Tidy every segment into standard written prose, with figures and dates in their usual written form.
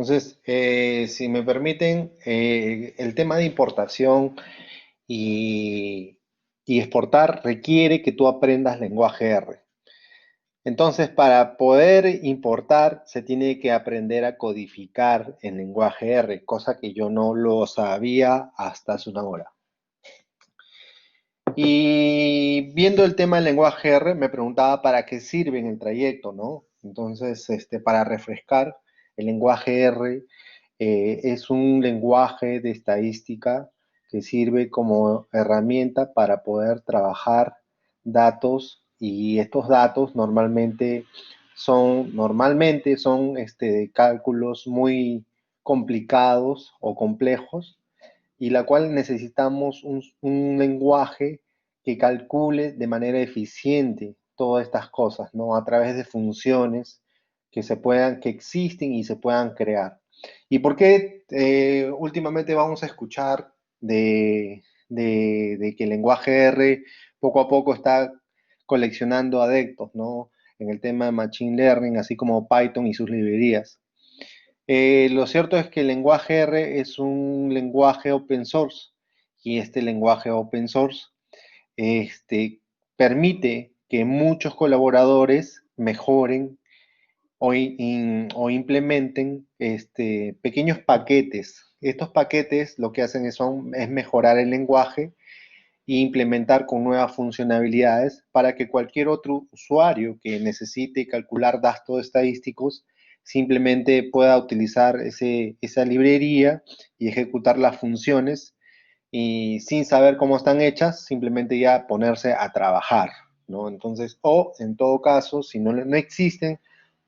Entonces, si me permiten, el tema de importación y, y exportar requiere que tú aprendas lenguaje R. Entonces, para poder importar, se tiene que aprender a codificar en lenguaje R, cosa que yo no lo sabía hasta hace una hora. Y viendo el tema del lenguaje R, me preguntaba para qué sirve en el trayecto, ¿no? Entonces, para refrescar, el lenguaje R es un lenguaje de estadística que sirve como herramienta para poder trabajar datos y estos datos normalmente son cálculos muy complicados o complejos y la cual necesitamos un lenguaje que calcule de manera eficiente todas estas cosas, ¿no? A través de funciones que existen y se puedan crear. ¿Y por qué últimamente vamos a escuchar de que el lenguaje R poco a poco está coleccionando adeptos, ¿no? En el tema de Machine Learning, así como Python y sus librerías. Lo cierto es que el lenguaje R es un lenguaje open source y este lenguaje open source este, permite que muchos colaboradores mejoren o implementen pequeños paquetes. Estos paquetes lo que hacen es mejorar el lenguaje e implementar con nuevas funcionalidades para que cualquier otro usuario que necesite calcular datos estadísticos simplemente pueda utilizar esa librería y ejecutar las funciones y sin saber cómo están hechas, simplemente ya ponerse a trabajar, ¿no? Entonces, o en todo caso, si no existen,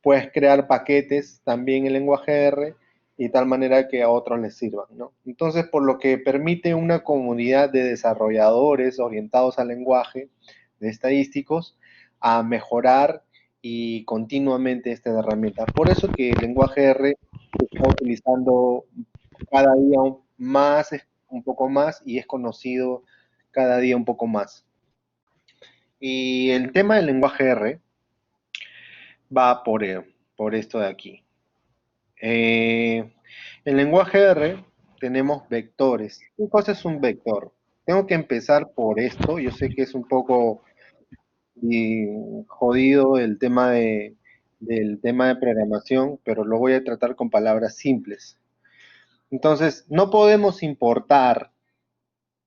puedes crear paquetes también en lenguaje R y de tal manera que a otros les sirvan, ¿no? Entonces, por lo que permite una comunidad de desarrolladores orientados al lenguaje, de estadísticos, a mejorar y continuamente esta herramienta. Por eso que el lenguaje R se está utilizando cada día más, un poco más y es conocido cada día un poco más. Y el tema del lenguaje R va por esto de aquí. Eh, en lenguaje R tenemos vectores. ¿Qué cosa es un vector? Tengo que empezar por esto. Yo sé que es un poco jodido del tema de programación, pero lo voy a tratar con palabras simples. Entonces, no podemos importar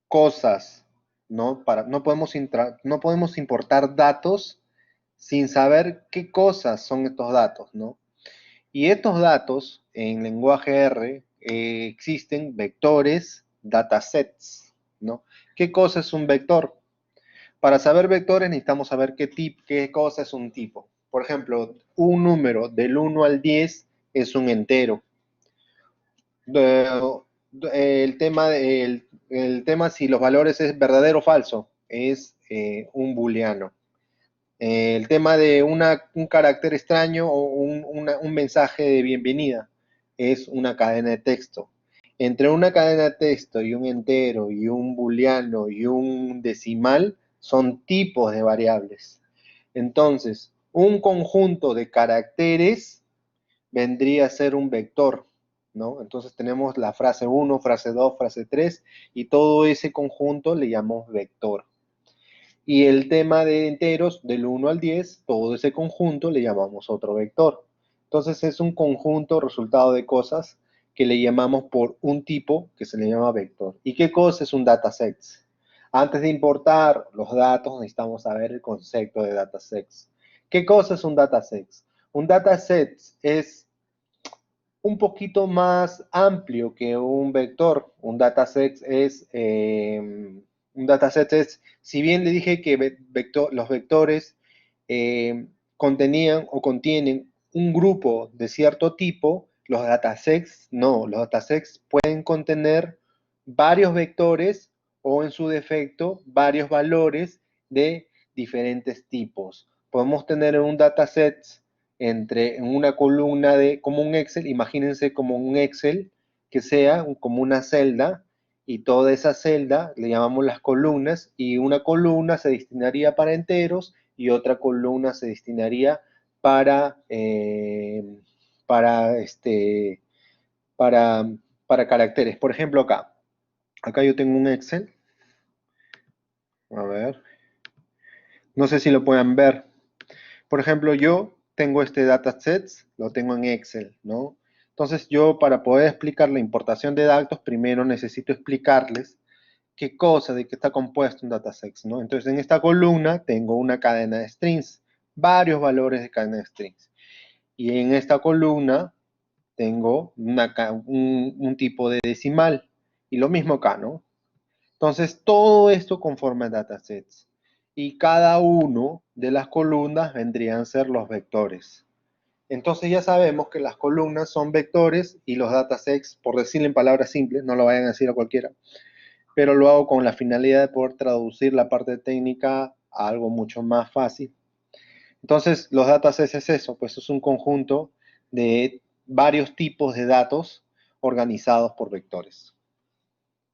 cosas, ¿no? No podemos importar datos sin saber qué cosas son estos datos, ¿no? Y estos datos en lenguaje R existen vectores, datasets, ¿no? ¿Qué cosa es un vector? Para saber vectores necesitamos saber qué cosa es un tipo. Por ejemplo, un número del 1 al 10 es un entero. De- el tema si los valores es verdadero o falso es un booleano. El tema de un carácter extraño o un mensaje de bienvenida es una cadena de texto. Entre una cadena de texto y un entero y un booleano y un decimal son tipos de variables. Entonces, un conjunto de caracteres vendría a ser un vector, ¿no? Entonces tenemos la frase 1, frase 2, frase 3 y todo ese conjunto le llamamos vector. Y el tema de enteros, del 1 al 10, todo ese conjunto le llamamos otro vector. Entonces es un conjunto resultado de cosas que le llamamos por un tipo que se le llama vector. ¿Y qué cosa es un dataset? Antes de importar los datos necesitamos saber el concepto de datasets. ¿Qué cosa es un dataset? Un dataset es un poquito más amplio que un vector. Un dataset es, si bien le dije que los vectores contenían o contienen un grupo de cierto tipo, los datasets no, los datasets pueden contener varios vectores o en su defecto varios valores de diferentes tipos. Podemos tener un dataset en una columna como un Excel, imagínense como un Excel que sea como una celda y toda esa celda le llamamos las columnas y una columna se destinaría para enteros y otra columna se destinaría para, para para, para caracteres. Por ejemplo, acá yo tengo un Excel. A ver, no sé si lo pueden ver. Por ejemplo, yo tengo este datasets, lo tengo en Excel, ¿no? Entonces yo para poder explicar la importación de datos, primero necesito explicarles qué cosa, de qué está compuesto un dataset, ¿no? Entonces en esta columna tengo una cadena de strings, varios valores de cadena de strings. Y en esta columna tengo un tipo de decimal. Y lo mismo acá, ¿no? Entonces, todo esto conforma datasets. Y cada uno de las columnas vendrían a ser los vectores. Entonces ya sabemos que las columnas son vectores y los datasets, por decirlo en palabras simples, no lo vayan a decir a cualquiera, pero lo hago con la finalidad de poder traducir la parte técnica a algo mucho más fácil. Entonces, los datasets es eso, pues es un conjunto de varios tipos de datos organizados por vectores,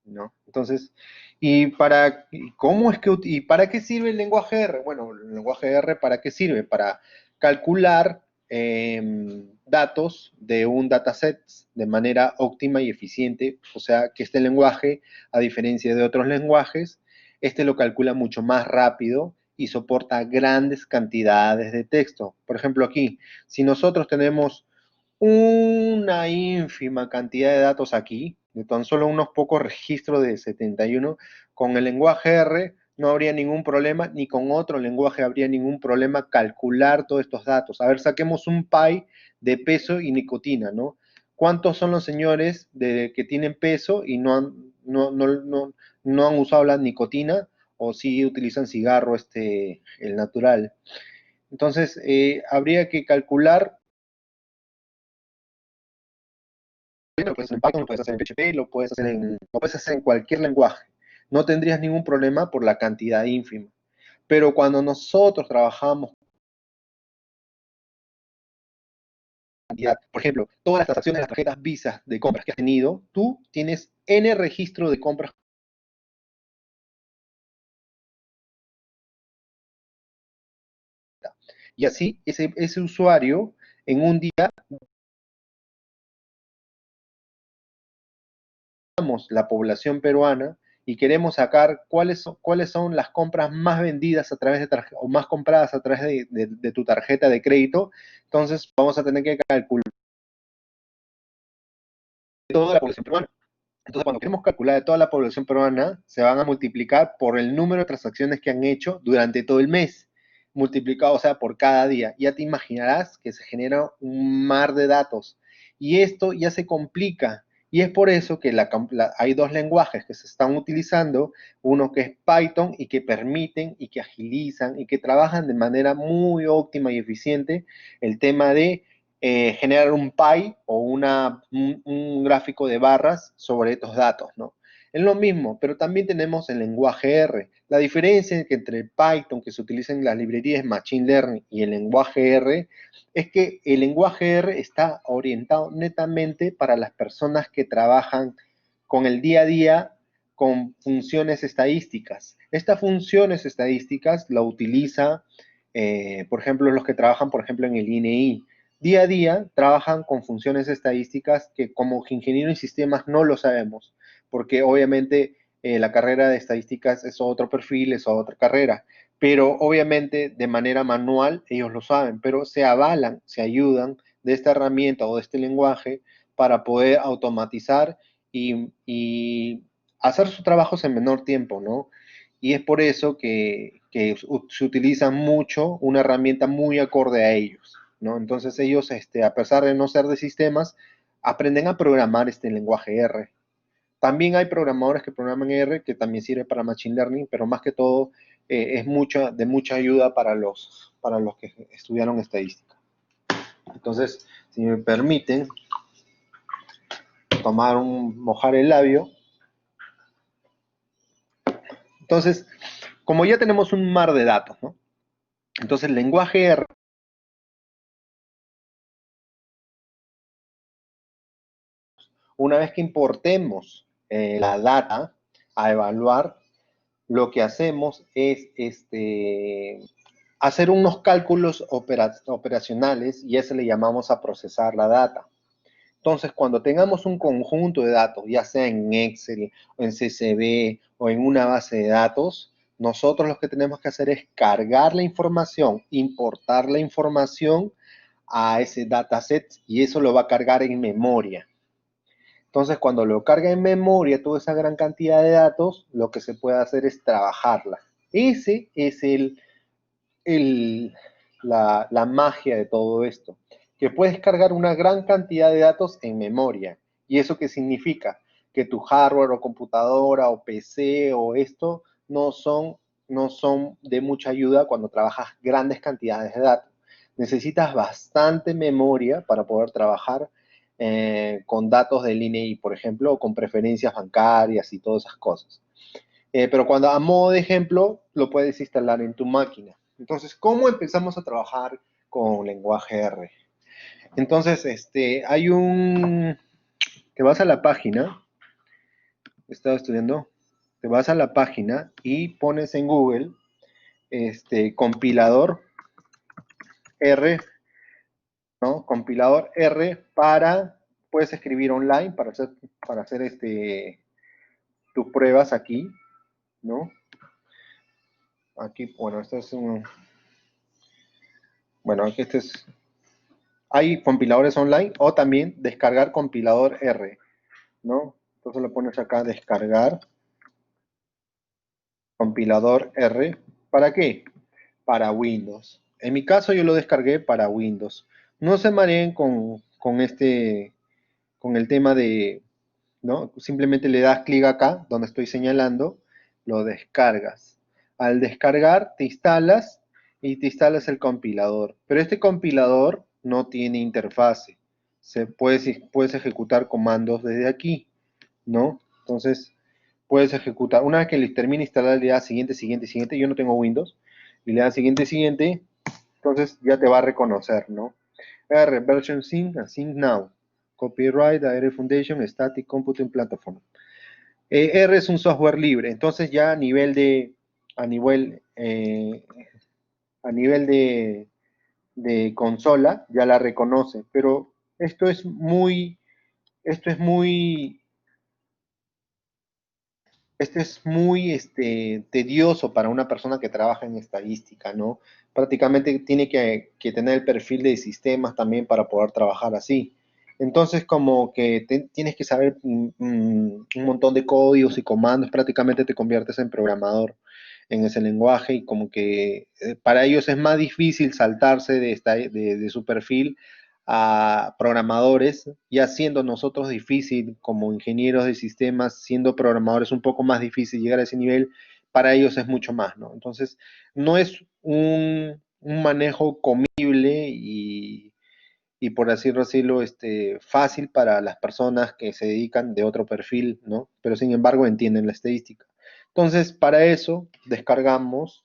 ¿no? Entonces, ¿y para qué sirve el lenguaje R? Bueno, el lenguaje R, ¿para qué sirve? Para calcular datos de un dataset de manera óptima y eficiente, o sea, que este lenguaje, a diferencia de otros lenguajes, este lo calcula mucho más rápido y soporta grandes cantidades de texto. Por ejemplo, aquí, si nosotros tenemos una ínfima cantidad de datos aquí, de tan solo unos pocos registros de 71, con el lenguaje R no habría ningún problema, ni con otro lenguaje habría ningún problema calcular todos estos datos. A ver, saquemos un pie de peso y nicotina, ¿no? ¿Cuántos son los señores que tienen peso y no han usado la nicotina o sí utilizan cigarro, el natural? Entonces, habría que calcular. Lo puedes hacer en Python, lo puedes hacer en PHP, lo puedes hacer en cualquier lenguaje. No tendrías ningún problema por la cantidad ínfima. Pero cuando nosotros trabajamos cantidad, por ejemplo, todas las transacciones de las tarjetas Visa de compras que has tenido, tú tienes N registro de compras. Y así, ese usuario en un día, la población peruana, y queremos sacar cuáles son las compras más vendidas a través de o más compradas a través de tu tarjeta de crédito, entonces vamos a tener que calcular toda la población peruana. Entonces, cuando queremos calcular de toda la población peruana, se van a multiplicar por el número de transacciones que han hecho durante todo el mes, multiplicado, o sea, por cada día. Ya te imaginarás que se genera un mar de datos. Y esto ya se complica. Y es por eso que hay dos lenguajes que se están utilizando, uno que es Python y que permiten y que agilizan y que trabajan de manera muy óptima y eficiente el tema de generar un pie o un gráfico de barras sobre estos datos, ¿no? Es lo mismo, pero también tenemos el lenguaje R. La diferencia entre el Python que se utiliza en las librerías Machine Learning y el lenguaje R es que el lenguaje R está orientado netamente para las personas que trabajan con el día a día con funciones estadísticas. Estas funciones estadísticas la utiliza, por ejemplo, los que trabajan, por ejemplo, en el INEI. Día a día trabajan con funciones estadísticas que como ingeniero en sistemas no lo sabemos, porque obviamente la carrera de estadísticas es otro perfil, es otra carrera, pero obviamente de manera manual ellos lo saben, pero se avalan, se ayudan de esta herramienta o de este lenguaje para poder automatizar y hacer sus trabajos en menor tiempo, ¿no? Y es por eso que se utiliza mucho una herramienta muy acorde a ellos, ¿no? Entonces ellos, a pesar de no ser de sistemas, aprenden a programar este lenguaje R. También hay programadores que programan R, que también sirve para Machine Learning, pero más que todo es de mucha ayuda para los que estudiaron estadística. Entonces, si me permiten mojar el labio. Entonces, como ya tenemos un mar de datos, ¿no? Entonces, el lenguaje R, una vez que importemos la data a evaluar, lo que hacemos es hacer unos cálculos operacionales y a eso le llamamos a procesar la data. Entonces, cuando tengamos un conjunto de datos, ya sea en Excel, o en CSV, o en una base de datos, nosotros lo que tenemos que hacer es cargar la información, importar la información a ese dataset y eso lo va a cargar en memoria. Entonces, cuando lo carga en memoria, toda esa gran cantidad de datos, lo que se puede hacer es trabajarla. Ese es la magia de todo esto, que puedes cargar una gran cantidad de datos en memoria. ¿Y eso qué significa? Que tu hardware o computadora o PC o esto no son de mucha ayuda cuando trabajas grandes cantidades de datos. Necesitas bastante memoria para poder trabajar con datos del INEI, por ejemplo, o con preferencias bancarias y todas esas cosas. Pero cuando a modo de ejemplo lo puedes instalar en tu máquina. Entonces, ¿cómo empezamos a trabajar con lenguaje R? Entonces, te vas a la página, estaba estudiando, te vas a la página y pones en Google, compilador R, ¿no? Compilador R puedes escribir online para hacer tus pruebas aquí, ¿no? Aquí, bueno, aquí hay compiladores online o también descargar compilador R, ¿no? Entonces lo pones acá, descargar compilador R. ¿Para qué? Para Windows. En mi caso yo lo descargué para Windows. No se mareen con el tema de, ¿no? Simplemente le das clic acá, donde estoy señalando, lo descargas. Al descargar, te instalas y te instalas el compilador. Pero este compilador no tiene interfase. Puedes ejecutar comandos desde aquí, ¿no? Entonces, puedes ejecutar. Una vez que le termine de instalar, le das siguiente, siguiente, siguiente. Yo no tengo Windows. Y le das siguiente, siguiente. Entonces ya te va a reconocer, ¿no? R, version sync, sync now. Copyright, AR Foundation, Static Computing Platform. R es un software libre, entonces ya a nivel, eh, a nivel de consola ya la reconoce, pero esto es muy, tedioso para una persona que trabaja en estadística, ¿no? Prácticamente tiene que tener el perfil de sistemas también para poder trabajar así. Entonces, como que tienes que saber un montón de códigos y comandos, prácticamente te conviertes en programador en ese lenguaje y como que para ellos es más difícil saltarse de su perfil a programadores, ya siendo nosotros difícil como ingenieros de sistemas, siendo programadores un poco más difícil llegar a ese nivel, para ellos es mucho más, ¿no? Entonces, no es un manejo comible y por así decirlo, fácil para las personas que se dedican de otro perfil, ¿no? Pero sin embargo entienden la estadística. Entonces, para eso descargamos,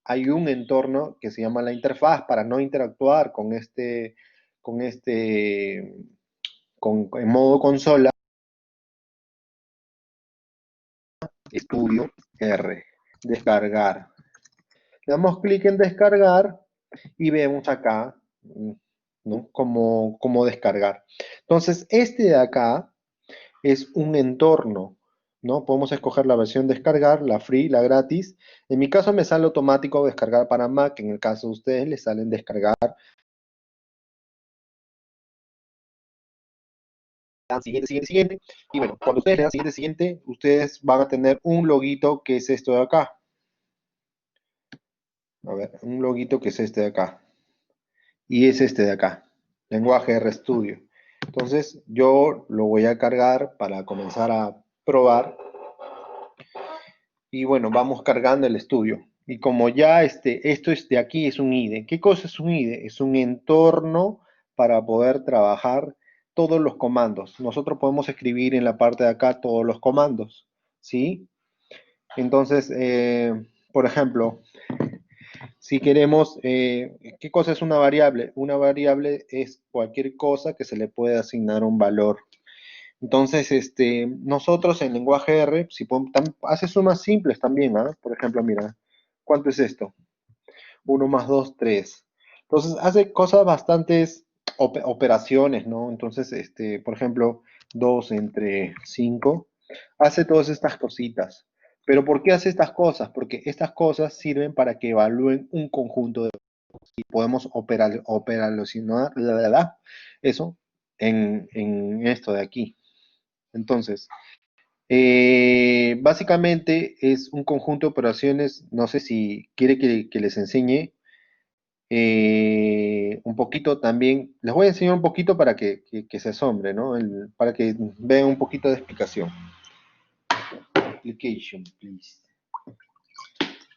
hay un entorno que se llama la interfaz para no interactuar con en modo consola, estudio R, descargar. Le damos clic en descargar y vemos acá, ¿no? Cómo descargar. Entonces, este de acá es un entorno, ¿no? Podemos escoger la versión descargar, la free, la gratis. En mi caso me sale automático descargar para Mac, en el caso de ustedes les salen descargar. Dan siguiente, siguiente, siguiente. Y bueno, cuando ustedes le dan siguiente, siguiente, ustedes van a tener un loguito que es esto de acá. A ver, un loguito que es este de acá. Y es este de acá, lenguaje RStudio. Entonces yo lo voy a cargar para comenzar a probar. Y bueno, vamos cargando el estudio. Y como ya esto es de aquí, es un IDE. ¿Qué cosa es un IDE? Es un entorno para poder trabajar todos los comandos. Nosotros podemos escribir en la parte de acá todos los comandos, ¿sí? Entonces, por ejemplo, si queremos, ¿qué cosa es una variable? Una variable es cualquier cosa que se le puede asignar un valor. Entonces, nosotros en lenguaje R, si hace sumas simples también, ¿ah? Por ejemplo, mira, ¿cuánto es esto? 1 más 2, 3. Entonces, hace cosas bastantes operaciones, ¿no? Entonces, por ejemplo, 2 entre 5 hace todas estas cositas. Pero ¿por qué hace estas cosas? Porque estas cosas sirven para que evalúen un conjunto de y podemos operacionar eso en esto de aquí. Entonces, básicamente es un conjunto de operaciones, no sé si quiere que les enseñe un poquito también, les voy a enseñar un poquito para que se asombre, ¿no? Para que vean un poquito de explicación. Application, please.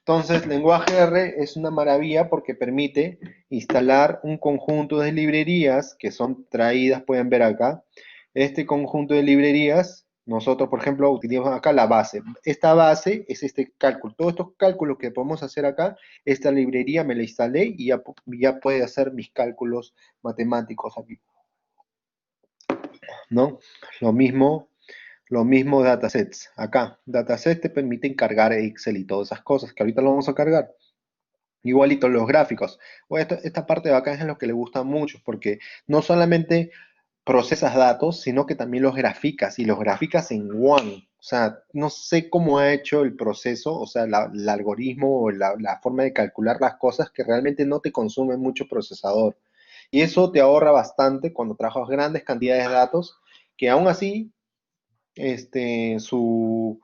Entonces, lenguaje R es una maravilla porque permite instalar un conjunto de librerías que son traídas, pueden ver acá. Este conjunto de librerías, nosotros, por ejemplo, utilizamos acá la base. Esta base es este cálculo. Todos estos cálculos que podemos hacer acá, esta librería me la instalé y ya puede hacer mis cálculos matemáticos aquí, ¿no? Lo mismo datasets. Acá, datasets te permiten cargar Excel y todas esas cosas, que ahorita lo vamos a cargar. Igualito los gráficos. Bueno, esta parte de acá es lo que le gusta mucho, porque no solamente procesas datos, sino que también los graficas, y los graficas en One. O sea, no sé cómo ha hecho el proceso, o sea, el algoritmo o la forma de calcular las cosas que realmente no te consume mucho procesador. Y eso te ahorra bastante cuando trabajas grandes cantidades de datos, que aún así su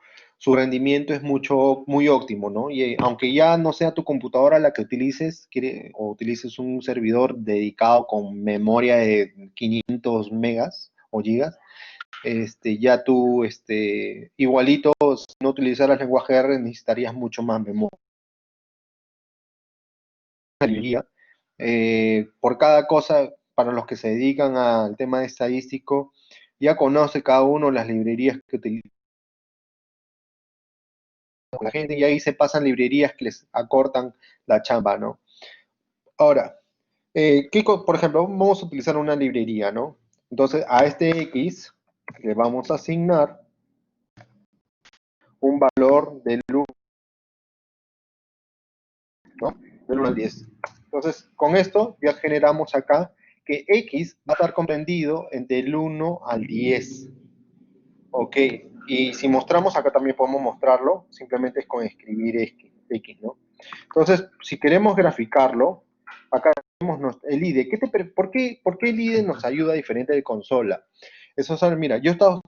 rendimiento es muy óptimo, ¿no? Y aunque ya no sea tu computadora la que utilices, o utilices un servidor dedicado con memoria de 500 megas o gigas, ya tú, igualito, si no utilizaras lenguaje R, necesitarías mucho más memoria. Por cada cosa, para los que se dedican al tema de estadístico, ya conoce cada uno las librerías que utiliza la gente y ahí se pasan librerías que les acortan la chamba, ¿no? Ahora, por ejemplo, vamos a utilizar una librería, ¿no? Entonces, a este X le vamos a asignar un valor del 1, ¿no? Del 1 al 10. Entonces, con esto ya generamos acá que X va a estar comprendido entre el 1 al 10. Ok, y si mostramos, acá también podemos mostrarlo, simplemente es con escribir X, ¿no? Entonces, si queremos graficarlo, acá tenemos el IDE. ¿Por qué el IDE nos ayuda diferente de consola? Eso es, mira, yo he estado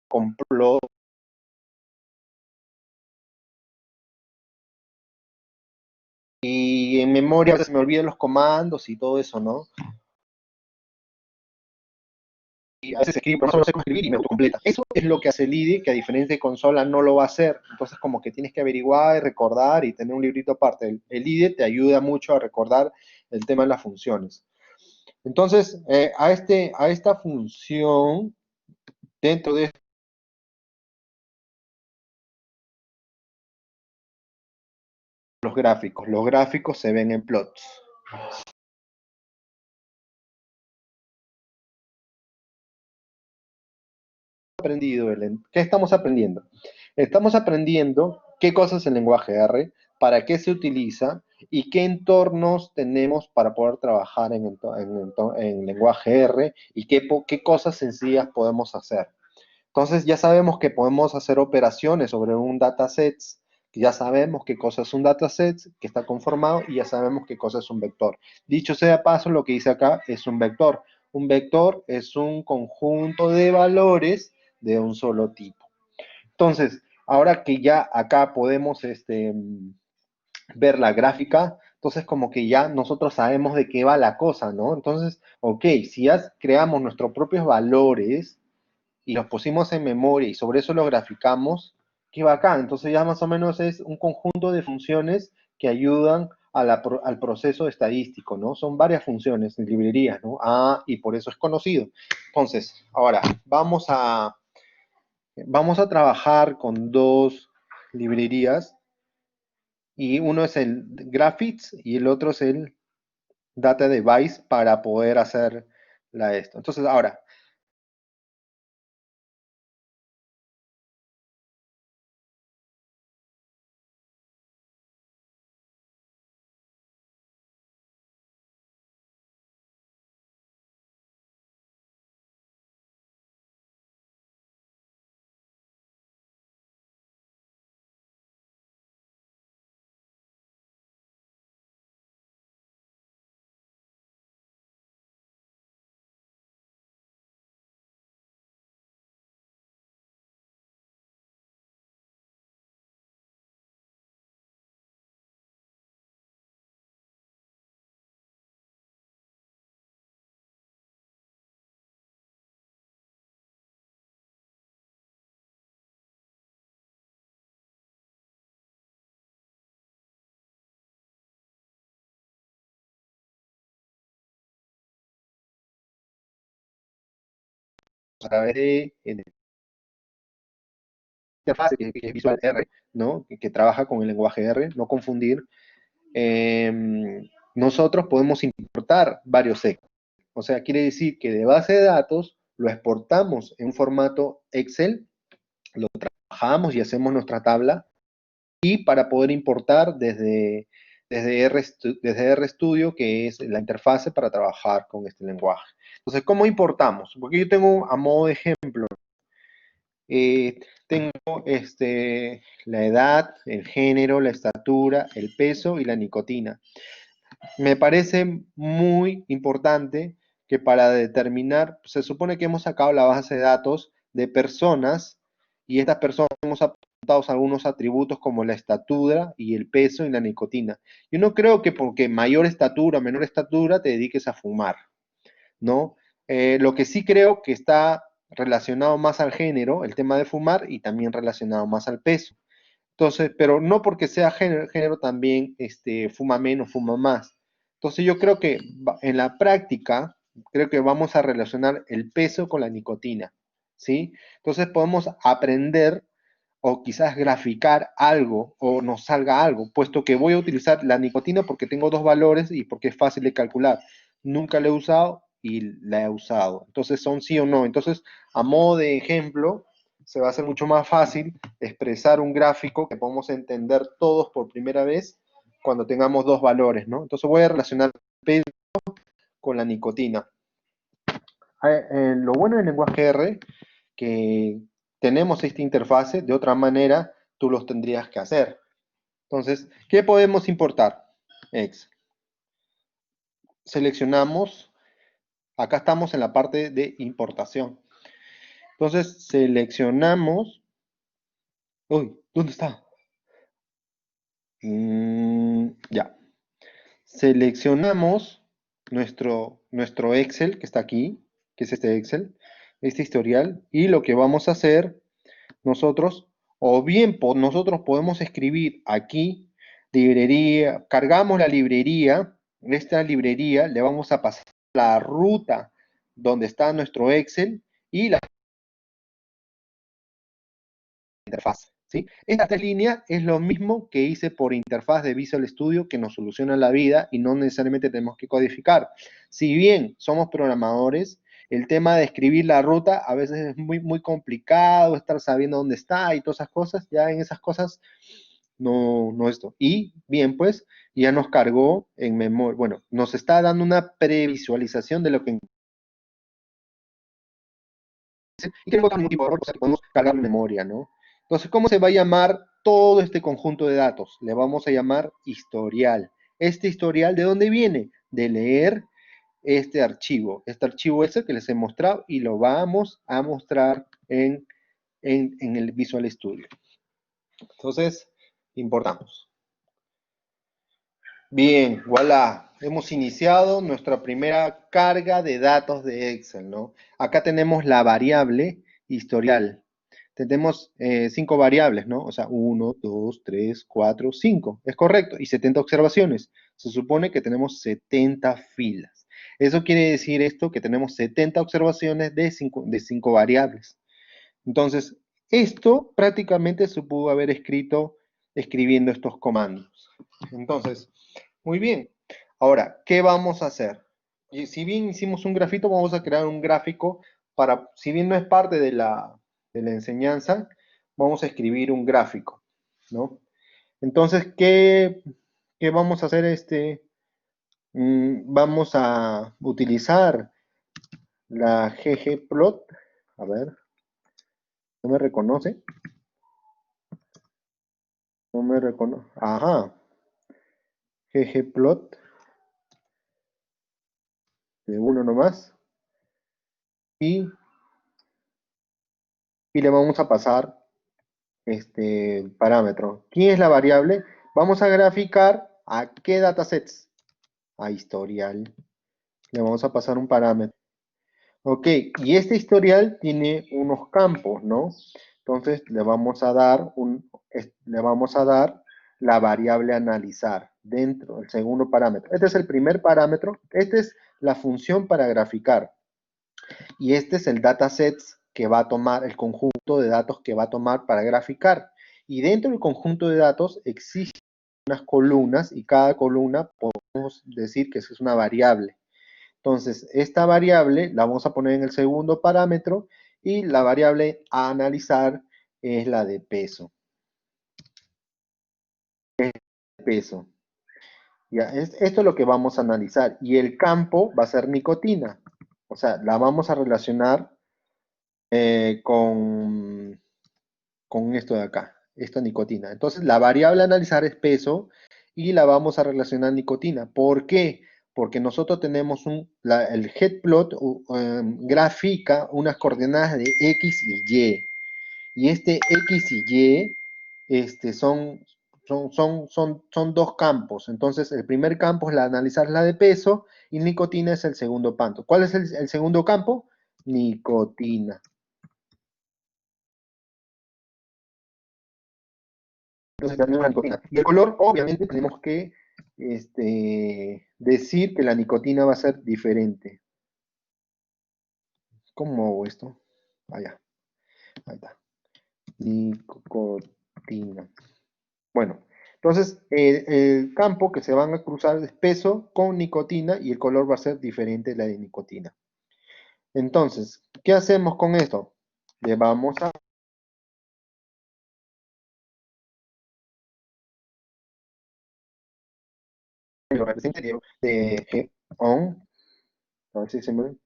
con Plot y en memoria a veces me olvidan los comandos y todo eso, ¿no? Y a veces escribo, pero no solo sé cómo escribir y me autocompleta. Eso es lo que hace el IDE, que a diferencia de consola no lo va a hacer. Entonces, como que tienes que averiguar y recordar y tener un librito aparte. El IDE te ayuda mucho a recordar el tema de las funciones. Entonces, a esta función, dentro de los gráficos se ven en plots. ¿Qué estamos aprendiendo? Estamos aprendiendo qué cosas es el lenguaje R, para qué se utiliza y qué entornos tenemos para poder trabajar en lenguaje R y qué cosas sencillas podemos hacer. Entonces ya sabemos que podemos hacer operaciones sobre un dataset, ya sabemos qué cosa es un dataset que está conformado y ya sabemos qué cosa es un vector. Dicho sea de paso, lo que dice acá es un vector. Un vector es un conjunto de valores de un solo tipo. Entonces, ahora que ya acá podemos ver la gráfica, entonces como que ya nosotros sabemos de qué va la cosa, ¿no? Entonces, ok, si ya creamos nuestros propios valores, y los pusimos en memoria y sobre eso lo graficamos, qué bacán. Entonces ya más o menos es un conjunto de funciones que ayudan al proceso estadístico, ¿no? Son varias funciones en librerías, ¿no? Y por eso es conocido. Entonces, ahora vamos a trabajar con dos librerías y uno es el Graphics y el otro es el Data Device para poder hacer esto. Entonces, ahora, a través de interfaz que es Visual R, ¿no? Que trabaja con el lenguaje R, no confundir. Nosotros podemos importar varios Excel. O sea, quiere decir que de base de datos lo exportamos en un formato Excel, lo trabajamos y hacemos nuestra tabla, y para poder importar desde RStudio, que es la interfase para trabajar con este lenguaje. Entonces, ¿cómo importamos? Porque yo tengo, a modo de ejemplo, tengo la edad, el género, la estatura, el peso y la nicotina. Me parece muy importante que para determinar, se supone que hemos sacado la base de datos de personas, y estas personas hemos apuntado algunos atributos como la estatura y el peso y la nicotina. Yo no creo que porque mayor estatura o menor estatura te dediques a fumar, ¿no? Lo que sí creo que está relacionado más al género, el tema de fumar, y también relacionado más al peso. Entonces, pero no porque sea género también fuma menos, fuma más. Entonces yo creo que en la práctica, creo que vamos a relacionar el peso con la nicotina, ¿sí? Entonces podemos aprender o quizás graficar algo o nos salga algo, puesto que voy a utilizar la nicotina porque tengo dos valores y porque es fácil de calcular. Nunca la he usado y la he usado. Entonces son sí o no. Entonces, a modo de ejemplo, se va a hacer mucho más fácil expresar un gráfico que podamos entender todos por primera vez cuando tengamos dos valores, ¿no? Entonces voy a relacionar peso con la nicotina. Lo bueno del lenguaje R, que tenemos esta interfase, de otra manera tú los tendrías que hacer. Entonces, ¿qué podemos importar? Excel. Seleccionamos, acá estamos en la parte de importación. Entonces, seleccionamos, uy, ¿dónde está? Ya. Seleccionamos nuestro Excel, que está aquí, que es este Excel, este historial, y lo que vamos a hacer nosotros, o bien nosotros podemos escribir aquí, librería, cargamos la librería, esta librería le vamos a pasar la ruta donde está nuestro Excel y la interfaz. ¿Sí? Estas tres líneas es lo mismo que hice por interfaz de Visual Studio, que nos soluciona la vida y no necesariamente tenemos que codificar. Si bien somos programadores, el tema de escribir la ruta a veces es muy complicado, estar sabiendo dónde está y todas esas cosas, ya en esas cosas no esto. Y bien, pues ya nos cargó en memoria, bueno, nos está dando una previsualización de lo que y que no bota ningún tipo de error, o sea que podemos cargar en memoria, ¿no? Entonces, ¿cómo se va a llamar todo este conjunto de datos? Le vamos a llamar historial. ¿Este historial de dónde viene? De leer este archivo ese que les he mostrado, y lo vamos a mostrar en el Visual Studio. Entonces, importamos. Bien, voilà. Hemos iniciado nuestra primera carga de datos de Excel, ¿no? Acá tenemos la variable historial. Tenemos 5 variables, ¿no? O sea, 1, 2, 3, 4, 5. Es correcto. Y 70 observaciones. Se supone que tenemos 70 filas. Eso quiere decir esto, que tenemos 70 observaciones de 5 variables. Entonces, esto prácticamente se pudo haber escrito escribiendo estos comandos. Entonces, muy bien. Ahora, ¿qué vamos a hacer? Y si bien hicimos un grafito, vamos a crear un gráfico para, si bien no es parte de la enseñanza, vamos a escribir un gráfico, ¿no? Entonces, ¿qué vamos a hacer? Vamos a utilizar la ggplot. A ver, no me reconoce. No me reconoce. Ajá. ggplot de uno nomás. Y, y le vamos a pasar este parámetro. ¿Quién es la variable? Vamos a graficar a qué datasets. A historial. Le vamos a pasar un parámetro. Ok, y este historial tiene unos campos, ¿no? Entonces le vamos a dar la variable analizar dentro del segundo parámetro. Este es el primer parámetro. Esta es la función para graficar. Y este es el dataset que va a tomar, el conjunto de datos que va a tomar para graficar. Y dentro del conjunto de datos existen unas columnas y cada columna podemos decir que es una variable. Entonces, esta variable la vamos a poner en el segundo parámetro y la variable a analizar es la de peso. Peso. Ya, esto es lo que vamos a analizar. Y el campo va a ser nicotina. O sea, la vamos a relacionar con esto de acá, esta nicotina. Entonces, la variable a analizar es peso y la vamos a relacionar nicotina. ¿Por qué? Porque nosotros tenemos el headplot grafica unas coordenadas de X y Y. Y este X y Y son dos campos. Entonces, el primer campo es analizar la de peso y nicotina es el segundo campo. ¿Cuál es el segundo campo? Nicotina. Entonces tenemos la nicotina. Y el color, obviamente, tenemos que decir que la nicotina va a ser diferente. ¿Cómo hago esto? Allá, ahí está. Nicotina. Bueno, entonces el campo que se van a cruzar es peso con nicotina y el color va a ser diferente de la de nicotina. Entonces, ¿qué hacemos con esto? Le vamos a lo represente de G on. A ver si se me...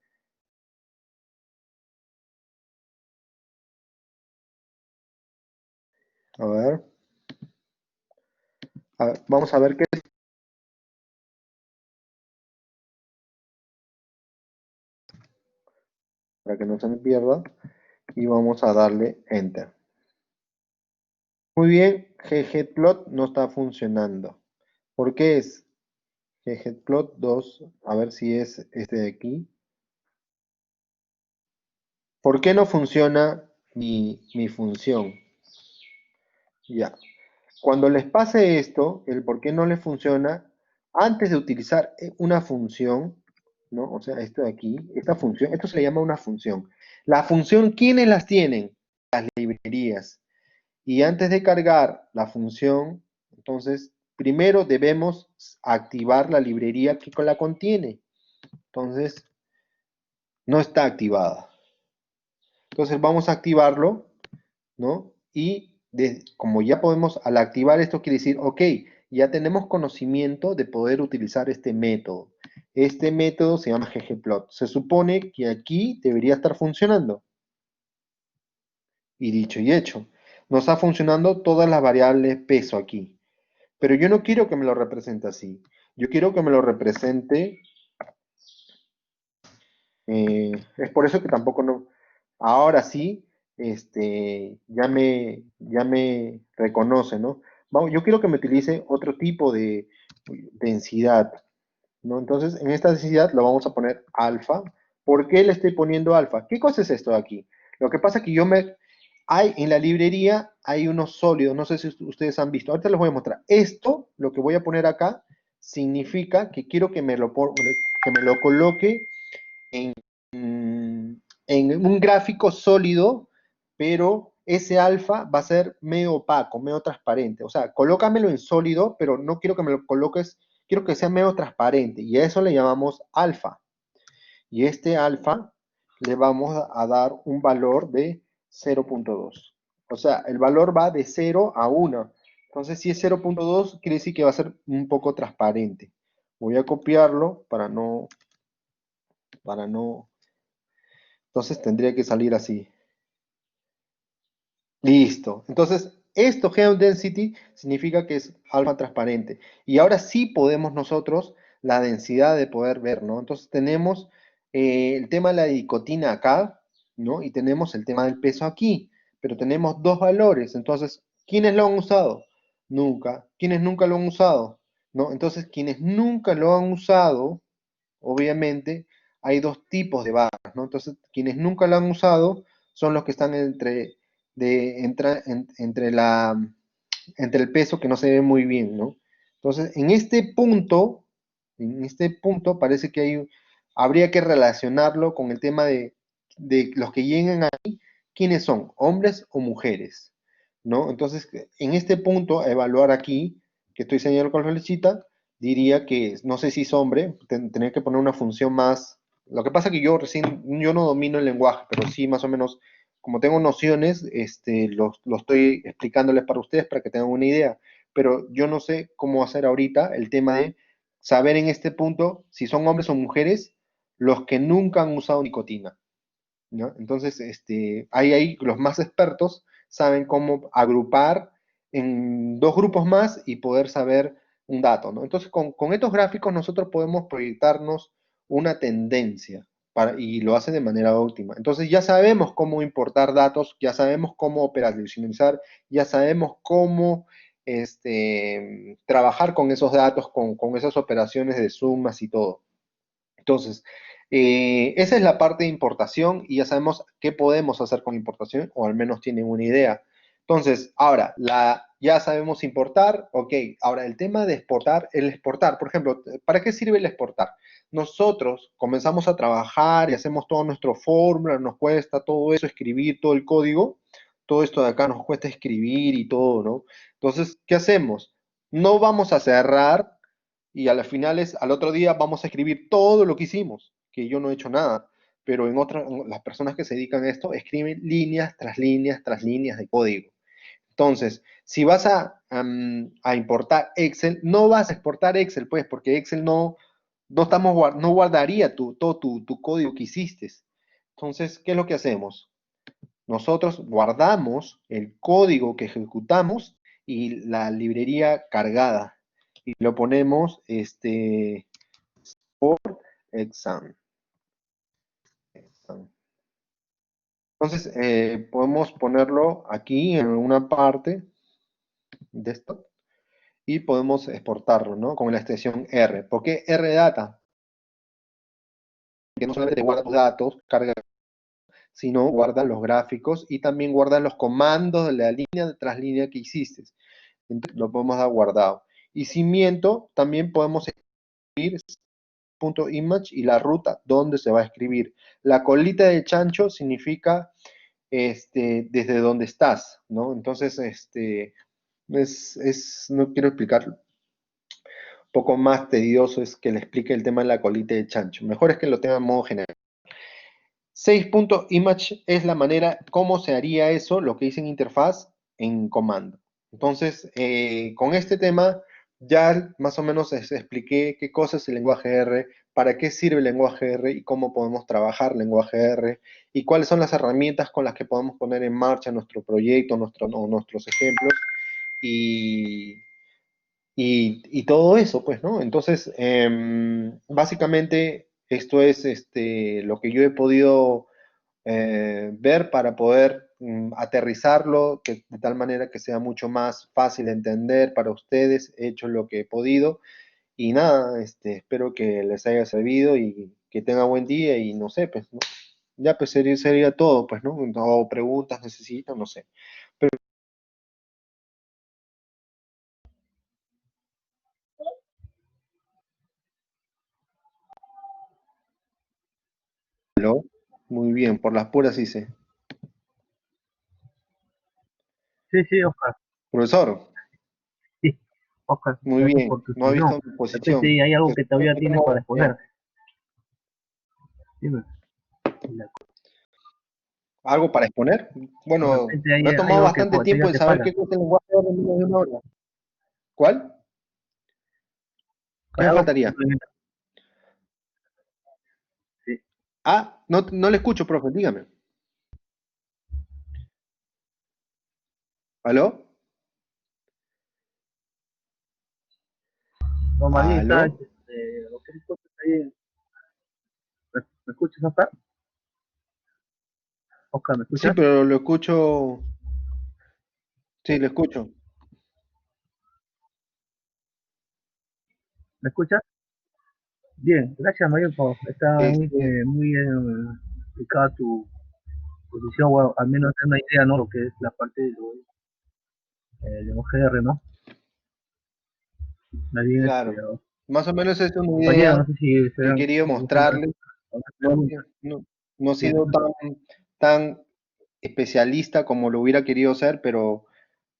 A ver, vamos a ver qué es para que no se me pierda y vamos a darle enter. Muy bien, ggplot no está funcionando. ¿Por qué es ggplot 2? A ver si es este de aquí. ¿Por qué no funciona mi función? Ya. Cuando les pase esto, el por qué no les funciona, antes de utilizar una función, ¿no? O sea, esto de aquí, esta función, esto se le llama una función. La función, ¿quiénes las tienen? Las librerías. Y antes de cargar la función, entonces, primero debemos activar la librería que la contiene. Entonces, no está activada. Entonces, vamos a activarlo, ¿no? Y como ya podemos, al activar esto quiere decir, ok, ya tenemos conocimiento de poder utilizar este método. Este método se llama ggplot. Se supone que aquí debería estar funcionando. Y dicho y hecho, nos está funcionando todas las variables peso aquí. Pero yo no quiero que me lo represente así. Yo quiero que me lo represente. Es por eso que tampoco no. Ahora sí, ya me reconoce, ¿no? Yo quiero que me utilice otro tipo de densidad, ¿no? Entonces, en esta densidad lo vamos a poner alfa. ¿Por qué le estoy poniendo alfa? ¿Qué cosa es esto de aquí? Lo que pasa es que en la librería hay unos sólidos, no sé si ustedes han visto. Ahorita les voy a mostrar. Esto, lo que voy a poner acá, significa que quiero que me lo coloque en, en un gráfico sólido, pero ese alfa va a ser medio opaco, medio transparente. O sea, colócamelo en sólido, pero no quiero que me lo coloques, quiero que sea medio transparente. Y a eso le llamamos alfa. Y este alfa le vamos a dar un valor de 0.2. O sea, el valor va de 0 a 1. Entonces, si es 0.2, quiere decir que va a ser un poco transparente. Voy a copiarlo para no. Entonces tendría que salir así. Listo. Entonces, esto geodensity significa que es alfa transparente. Y ahora sí podemos nosotros la densidad de poder ver, ¿no? Entonces tenemos el tema de la dicotina acá, ¿no? Y tenemos el tema del peso aquí. Pero tenemos dos valores. Entonces, ¿quiénes lo han usado? Nunca. ¿Quiénes nunca lo han usado? ¿No? Entonces, quienes nunca lo han usado, obviamente, hay dos tipos de barras, ¿no? Entonces, quienes nunca lo han usado son los que están entre el peso que no se ve muy bien, ¿no? Entonces, en este punto parece que habría que relacionarlo con el tema de los que lleguen ahí, quiénes son, hombres o mujeres, ¿no? Entonces, en este punto, a evaluar aquí, que estoy señalando con la flechita, diría que no sé si es hombre, tendría que poner una función más. Lo que pasa es que yo no domino el lenguaje, pero sí más o menos, como tengo nociones, lo estoy explicándoles para ustedes para que tengan una idea. Pero yo no sé cómo hacer ahorita el tema de saber en este punto si son hombres o mujeres los que nunca han usado nicotina, ¿no? Entonces, ahí los más expertos saben cómo agrupar en dos grupos más y poder saber un dato, ¿no? Entonces, con estos gráficos nosotros podemos proyectarnos una tendencia y lo hace de manera óptima. Entonces, ya sabemos cómo importar datos, ya sabemos cómo operacionalizar, ya sabemos cómo trabajar con esos datos, con esas operaciones de sumas y todo. Entonces, esa es la parte de importación y ya sabemos qué podemos hacer con importación, o al menos tienen una idea. Entonces, ahora, ya sabemos importar, ok, ahora el tema de exportar, el exportar, por ejemplo, ¿para qué sirve el exportar? Nosotros comenzamos a trabajar y hacemos todo nuestro fórmula, nos cuesta todo eso, escribir todo el código, todo esto de acá nos cuesta escribir y todo, ¿no? Entonces, ¿qué hacemos? No vamos a cerrar y a las finales, al otro día vamos a escribir todo lo que hicimos, que yo no he hecho nada, pero las personas que se dedican a esto escriben líneas tras líneas tras líneas de código. Entonces, si vas a importar Excel, no vas a exportar Excel, pues, porque Excel no guardaría todo tu código que hiciste. Entonces, ¿qué es lo que hacemos? Nosotros guardamos el código que ejecutamos y la librería cargada y lo ponemos por exam. Entonces, podemos ponerlo aquí en una parte de esto y podemos exportarlo, ¿no? Con la extensión R. ¿Por qué R data? Que no solamente guarda tus datos, carga, sino guarda los gráficos y también guarda los comandos de la línea tras línea que hiciste. Entonces, lo podemos dar guardado. Y si miento, también podemos escribir punto image y la ruta donde se va a escribir. La colita de chancho significa desde donde estás, ¿no? Entonces, no quiero explicar, un poco más tedioso es que le explique el tema de la colita de chancho. Mejor es que lo tenga en modo general. 6.image es la manera, cómo se haría eso, lo que dice en interfaz, en comando. Entonces, con este tema ya más o menos les expliqué qué cosa es el lenguaje R, para qué sirve el lenguaje R y cómo podemos trabajar el lenguaje R y cuáles son las herramientas con las que podemos poner en marcha nuestro proyecto, nuestros ejemplos y, y todo eso, pues, ¿no? Entonces, básicamente esto es lo que yo he podido ver para poder aterrizarlo de tal manera que sea mucho más fácil de entender para ustedes. He hecho lo que he podido y nada, espero que les haya servido y que tengan buen día y no sé, pues, ¿no? Ya pues sería todo, pues, ¿no? O preguntas necesitan, no sé. Pero, ¿no? Muy bien, por las puras hice. Sí, sí, Oscar. Profesor, Sí, Oscar, muy gracias bien, por tu no ha visto exposición. mi De repente posición. hay algo Que que sepa todavía que tienes tengo para habilidad. exponer. Dime. La- ¿Algo para exponer? De Bueno, repente me ha hay tomado algo que bastante tiempo todavía de te saber qué falta. es el lenguaje de menos de una hora. ¿Cuál? ¿Qué Hay me algo que faltaría? complementar. Sí. Ah, no le escucho, profe, dígame. ¿Aló? No, más bien está, ¿Aló? lo que ahí. ¿Me escuchas, Oscar? Oscar, ¿me Sí, escuchas? pero lo escucho. Sí, lo escucho. ¿Me escuchas? Bien, gracias, Mario, está muy, Este, muy explicada tu posición, bueno, al menos tener una idea, ¿no? Lo que es la parte de del lenguaje R, ¿no? Más bien, claro. Más o menos es una compañero, idea no sé si que he serán, querido si gustan mostrarles. hacer No, preguntas. no he Bien, sido tan especialista como lo hubiera querido ser, pero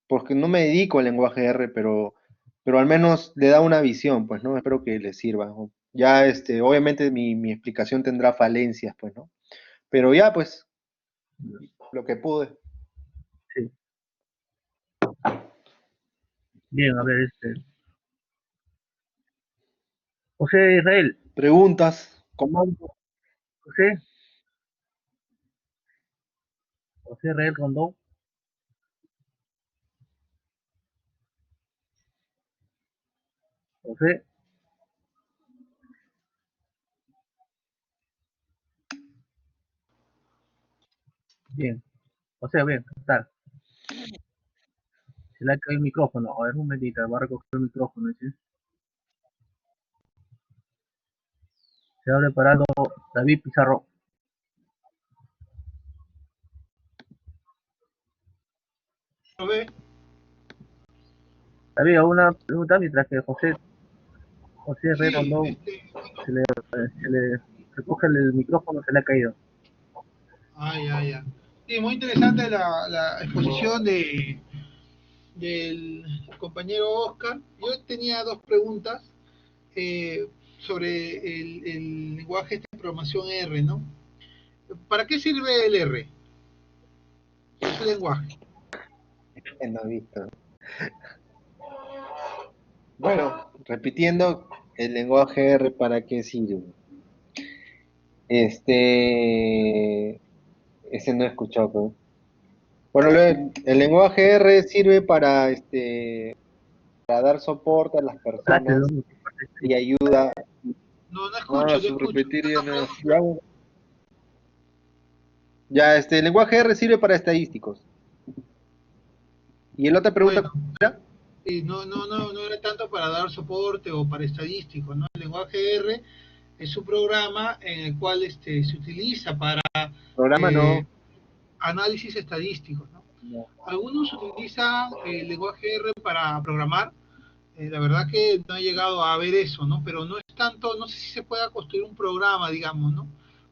porque no me dedico al lenguaje R, pero al menos le da una visión, pues, ¿no? Espero que le sirva, ¿no? Ya, obviamente mi explicación tendrá falencias, pues, ¿no? Pero ya, pues, lo que pude. sí. Bien, a ver, José Israel, Preguntas, comandos. José, José Israel Rondón, José, bien, José, bien, ¿qué tal? Se le ha caído el micrófono, a ver, un momentito, va a recoger el micrófono, ¿sí? Se ha preparado David Pizarro. ¿Lo ve? David, una pregunta mientras que José Israel Sí, Rondón se le recoge el micrófono, se le ha caído. ya. Sí, muy interesante la exposición del compañero Oscar. Yo tenía dos preguntas sobre el lenguaje de programación R, ¿no? ¿Para qué sirve el R, ese lenguaje? No he visto. Bueno, repitiendo, el lenguaje R, ¿para qué sirve? Ese no he escuchado, pero... Bueno, el lenguaje R sirve para dar soporte a las Hablaste de personas dos multipartes y estadísticas. ayuda. No, no Ah, escucho, no su escucho. repetir ya no. Ya, el lenguaje R sirve para estadísticos. ¿Y la otra pregunta Bueno, era? sí, no era tanto para dar soporte o para estadísticos, ¿no? El lenguaje R es un programa en el cual se utiliza para Programa eh, no. análisis estadísticos, ¿no? No. Algunos utilizan el lenguaje R para programar. La verdad que no he llegado a ver eso, ¿no? Pero no es tanto, no sé si se pueda construir un programa, digamos, ¿no?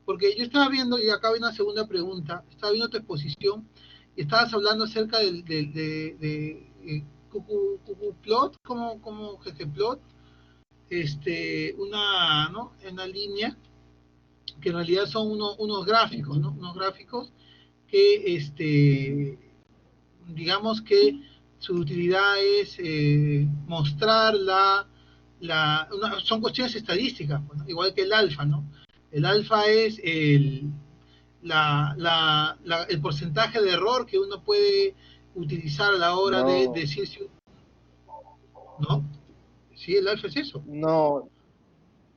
Porque yo estaba viendo, y acá hay una segunda pregunta, estaba viendo tu exposición y estabas hablando acerca Cucuplot, como Ggplot, ¿no? Una línea que en realidad son unos gráficos, ¿no? Unos gráficos que digamos que su utilidad es mostrar son cuestiones estadísticas, pues, ¿no? Igual que el alfa, ¿no? El alfa es el porcentaje de error que uno puede utilizar a la hora de No, decir si, ¿no? Sí, el alfa es eso. no,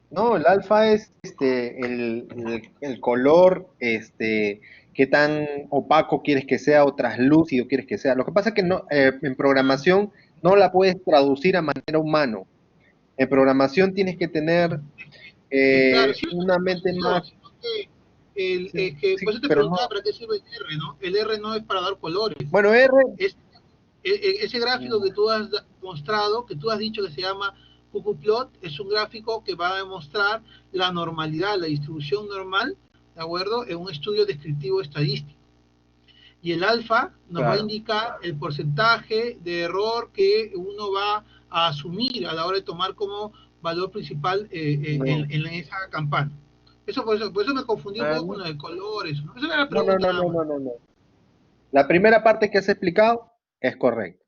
no, el alfa es el color, qué tan opaco quieres que sea o traslúcido quieres que sea. Lo que pasa es que no, en programación no la puedes traducir a manera humana. En programación tienes que tener Claro, sí es una una mente más. exposición, sino que, Sí, por sí, eso te pero no. preguntaba para qué sirve el R, ¿no? El R no es para dar colores. Bueno, R. Es, ese gráfico que tú has mostrado, que tú has dicho que se llama Cucuplot, es un gráfico que va a demostrar la normalidad, la distribución normal, ¿de acuerdo? En un estudio descriptivo estadístico. Y el alfa nos va a Claro. indicar el porcentaje de error que uno va a asumir a la hora de tomar como valor principal No. en esa campana. Por eso me confundí un Ah, poco con no, lo de colores, ¿no? Esa era la no, no, pregunta no, nada no, más. no, no, no. La primera parte que has explicado es correcta.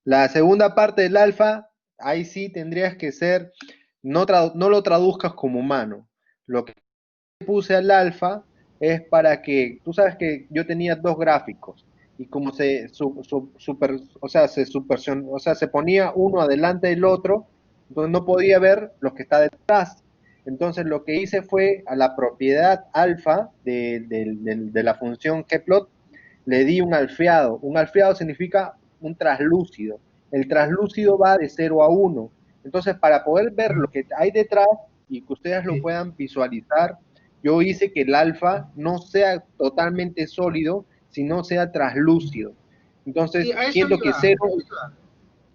La segunda parte del alfa, ahí sí tendrías que ser, no lo traduzcas como humano. Lo que puse al alfa es para que, tú sabes que yo tenía dos gráficos y como o sea, o sea, se ponía uno adelante del otro, entonces no podía ver los que está detrás. Entonces lo que hice fue a la propiedad alfa de la función gplot le di un alfeado. Un alfeado significa un traslúcido. El traslúcido va de 0 a 1. Entonces, para poder ver lo que hay detrás y que ustedes lo Sí. puedan visualizar, yo hice que el alfa no sea totalmente sólido, sino sea traslúcido. Sí, Entonces, a eso siento que iba, a cero, eso iba.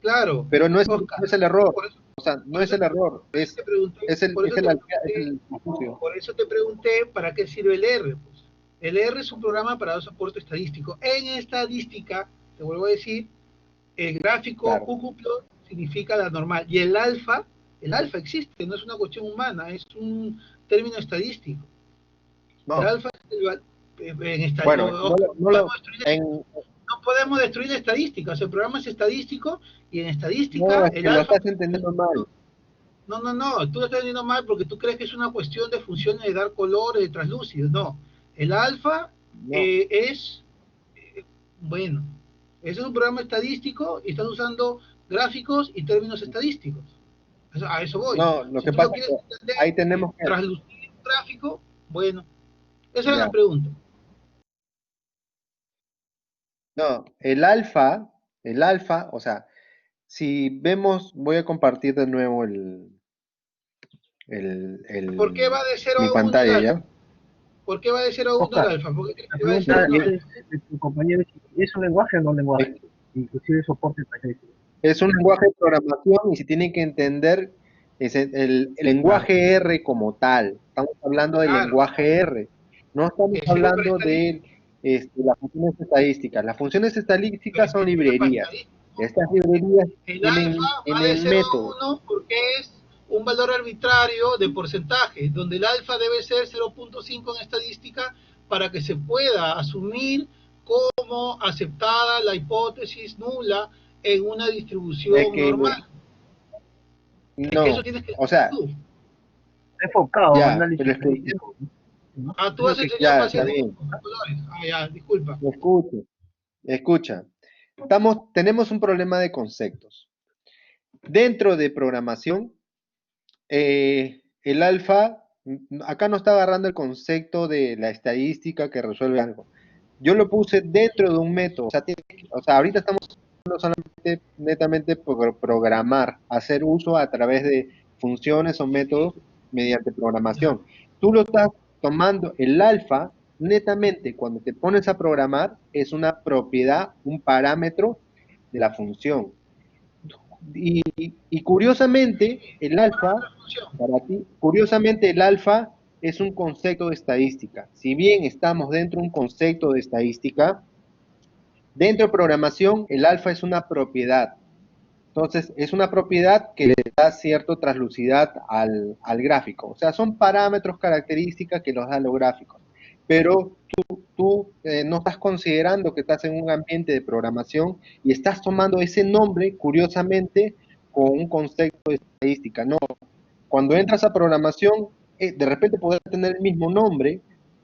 Claro, pero no es, Oscar. no es el error. Por eso. O sea, no Por es eso el error, te pregunté, es el, por es eso el, te es pregunté, el confucio. por eso te pregunté para qué sirve el R. Pues. El R es un programa para dar soporte estadístico. En estadística, te vuelvo a decir, el gráfico Claro. QQ significa la normal. Y el alfa existe, no es una cuestión humana, es un término estadístico. El No, alfa es en bueno, estadístico. en, No podemos destruir la estadística. O sea, el programa es estadístico y en no, estadística es el que lo alfa. estás entendiendo mal. No, tú lo estás entendiendo mal porque tú crees que es una cuestión de funciones de dar colores, de translúcidos. No, el alfa No, es, bueno, ese es un programa estadístico y estás usando gráficos y términos estadísticos. A eso voy. no, lo Si que tú lo pasa es quieres que entender, ahí tenemos que, traslucir un gráfico, bueno, esa era ya, la pregunta. no, el alfa, o sea, si vemos, voy a compartir de nuevo ¿Por qué va de cero mi a uno el pantalla, alfa? ¿ya? ¿Por qué va de cero a uno el Oscar, alfa? ¿Por qué crees la que va de cero pregunta a uno el alfa? de tu compañero es un lenguaje o no un lenguaje, Es, inclusive soporte para eso. es un lenguaje de programación y se tiene que entender el Claro, lenguaje R como tal. Estamos hablando del Claro, lenguaje R. No estamos que sirve para hablando de estadística. las funciones estadísticas. Las funciones estadísticas son Sirve para librerías. estadística. Estas librerías El alfa va de tienen 0 métodos. a 1 porque es un valor arbitrario de porcentaje, donde el alfa debe ser 0.5 en estadística para que se pueda asumir como aceptada la hipótesis nula en una Es distribución que normal. Es que eso no, tienes que o entender sea, tú. enfocado en ya, análisis pero es que estadístico, ¿no? Ah, tú Es lo has que enseñado ya, más está en bien. colores. Ah, ya, disculpa. Escucha, escucha. Tenemos un problema de conceptos. Dentro de programación, el alfa, acá no está agarrando el concepto de la estadística que resuelve algo. Yo lo puse dentro de un método. O sea, ahorita estamos hablando solamente netamente por programar, hacer uso a través de funciones o métodos mediante Ya. programación. Tú lo estás tomando el alfa netamente cuando te pones a programar, es una propiedad, un parámetro de la función. Y curiosamente, el alfa, Otra función. para ti, curiosamente el alfa es un concepto de estadística. Si bien estamos dentro de un concepto de estadística, dentro de programación el alfa es una propiedad. Entonces, es una propiedad que le da cierta translucidad al gráfico. O sea, son parámetros, características que los dan los gráficos. Pero tú no estás considerando que estás en un ambiente de programación y estás tomando ese nombre, curiosamente, con un concepto de estadística. No, cuando entras a programación, de repente podrá tener el mismo nombre,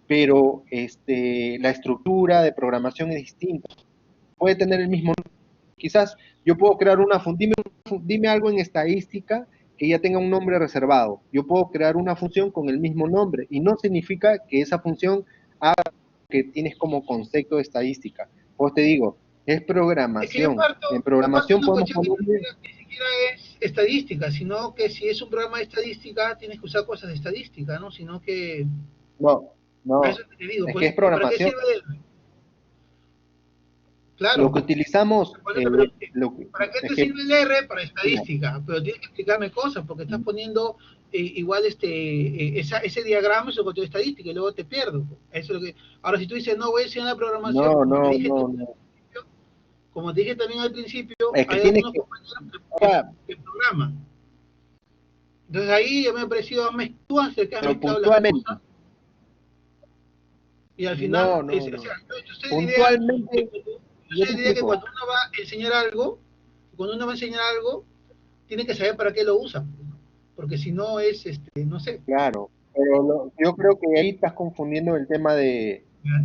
pero la estructura de programación es distinta. Puede tener el mismo nombre. Quizás yo puedo crear dime algo en estadística que ya tenga un nombre reservado. Yo puedo crear una función con el mismo nombre y no significa que esa función haga lo que tienes como concepto de estadística. Pues te digo, es Es que yo programación. parto, En yo parto de programación una podemos cuestión que ponerle, ni siquiera es estadística, sino que si es un programa de estadística, tienes que usar cosas de estadística, ¿no? Sino que, no, a no, eso te digo, es que pues, es ¿para qué programación. sirve el? Lo Claro, que utilizamos, por eso te pregunté, lo que, ¿para qué es te que, sirve el R? Para mira, estadística, pero tienes que explicarme cosas, porque estás poniendo igual ese diagrama es lo que te estadística y luego te pierdo. Eso es lo que, ahora, si tú dices, no, voy a enseñar la programación, no, no, no, no. como te dije también al principio, Es que hay tienes algunos que, compañeros ahora, que programan. Entonces ahí yo me ha parecido, tú que has pero mezclado las puntualmente, cosas y al final, no, no, o no. sea, yo soy de la idea Puntualmente, yo yo soy te de la idea que explico. cuando uno va a enseñar algo, tiene que saber para qué lo usa, porque si no es, no sé, Claro, pero yo creo que ahí estás confundiendo el tema te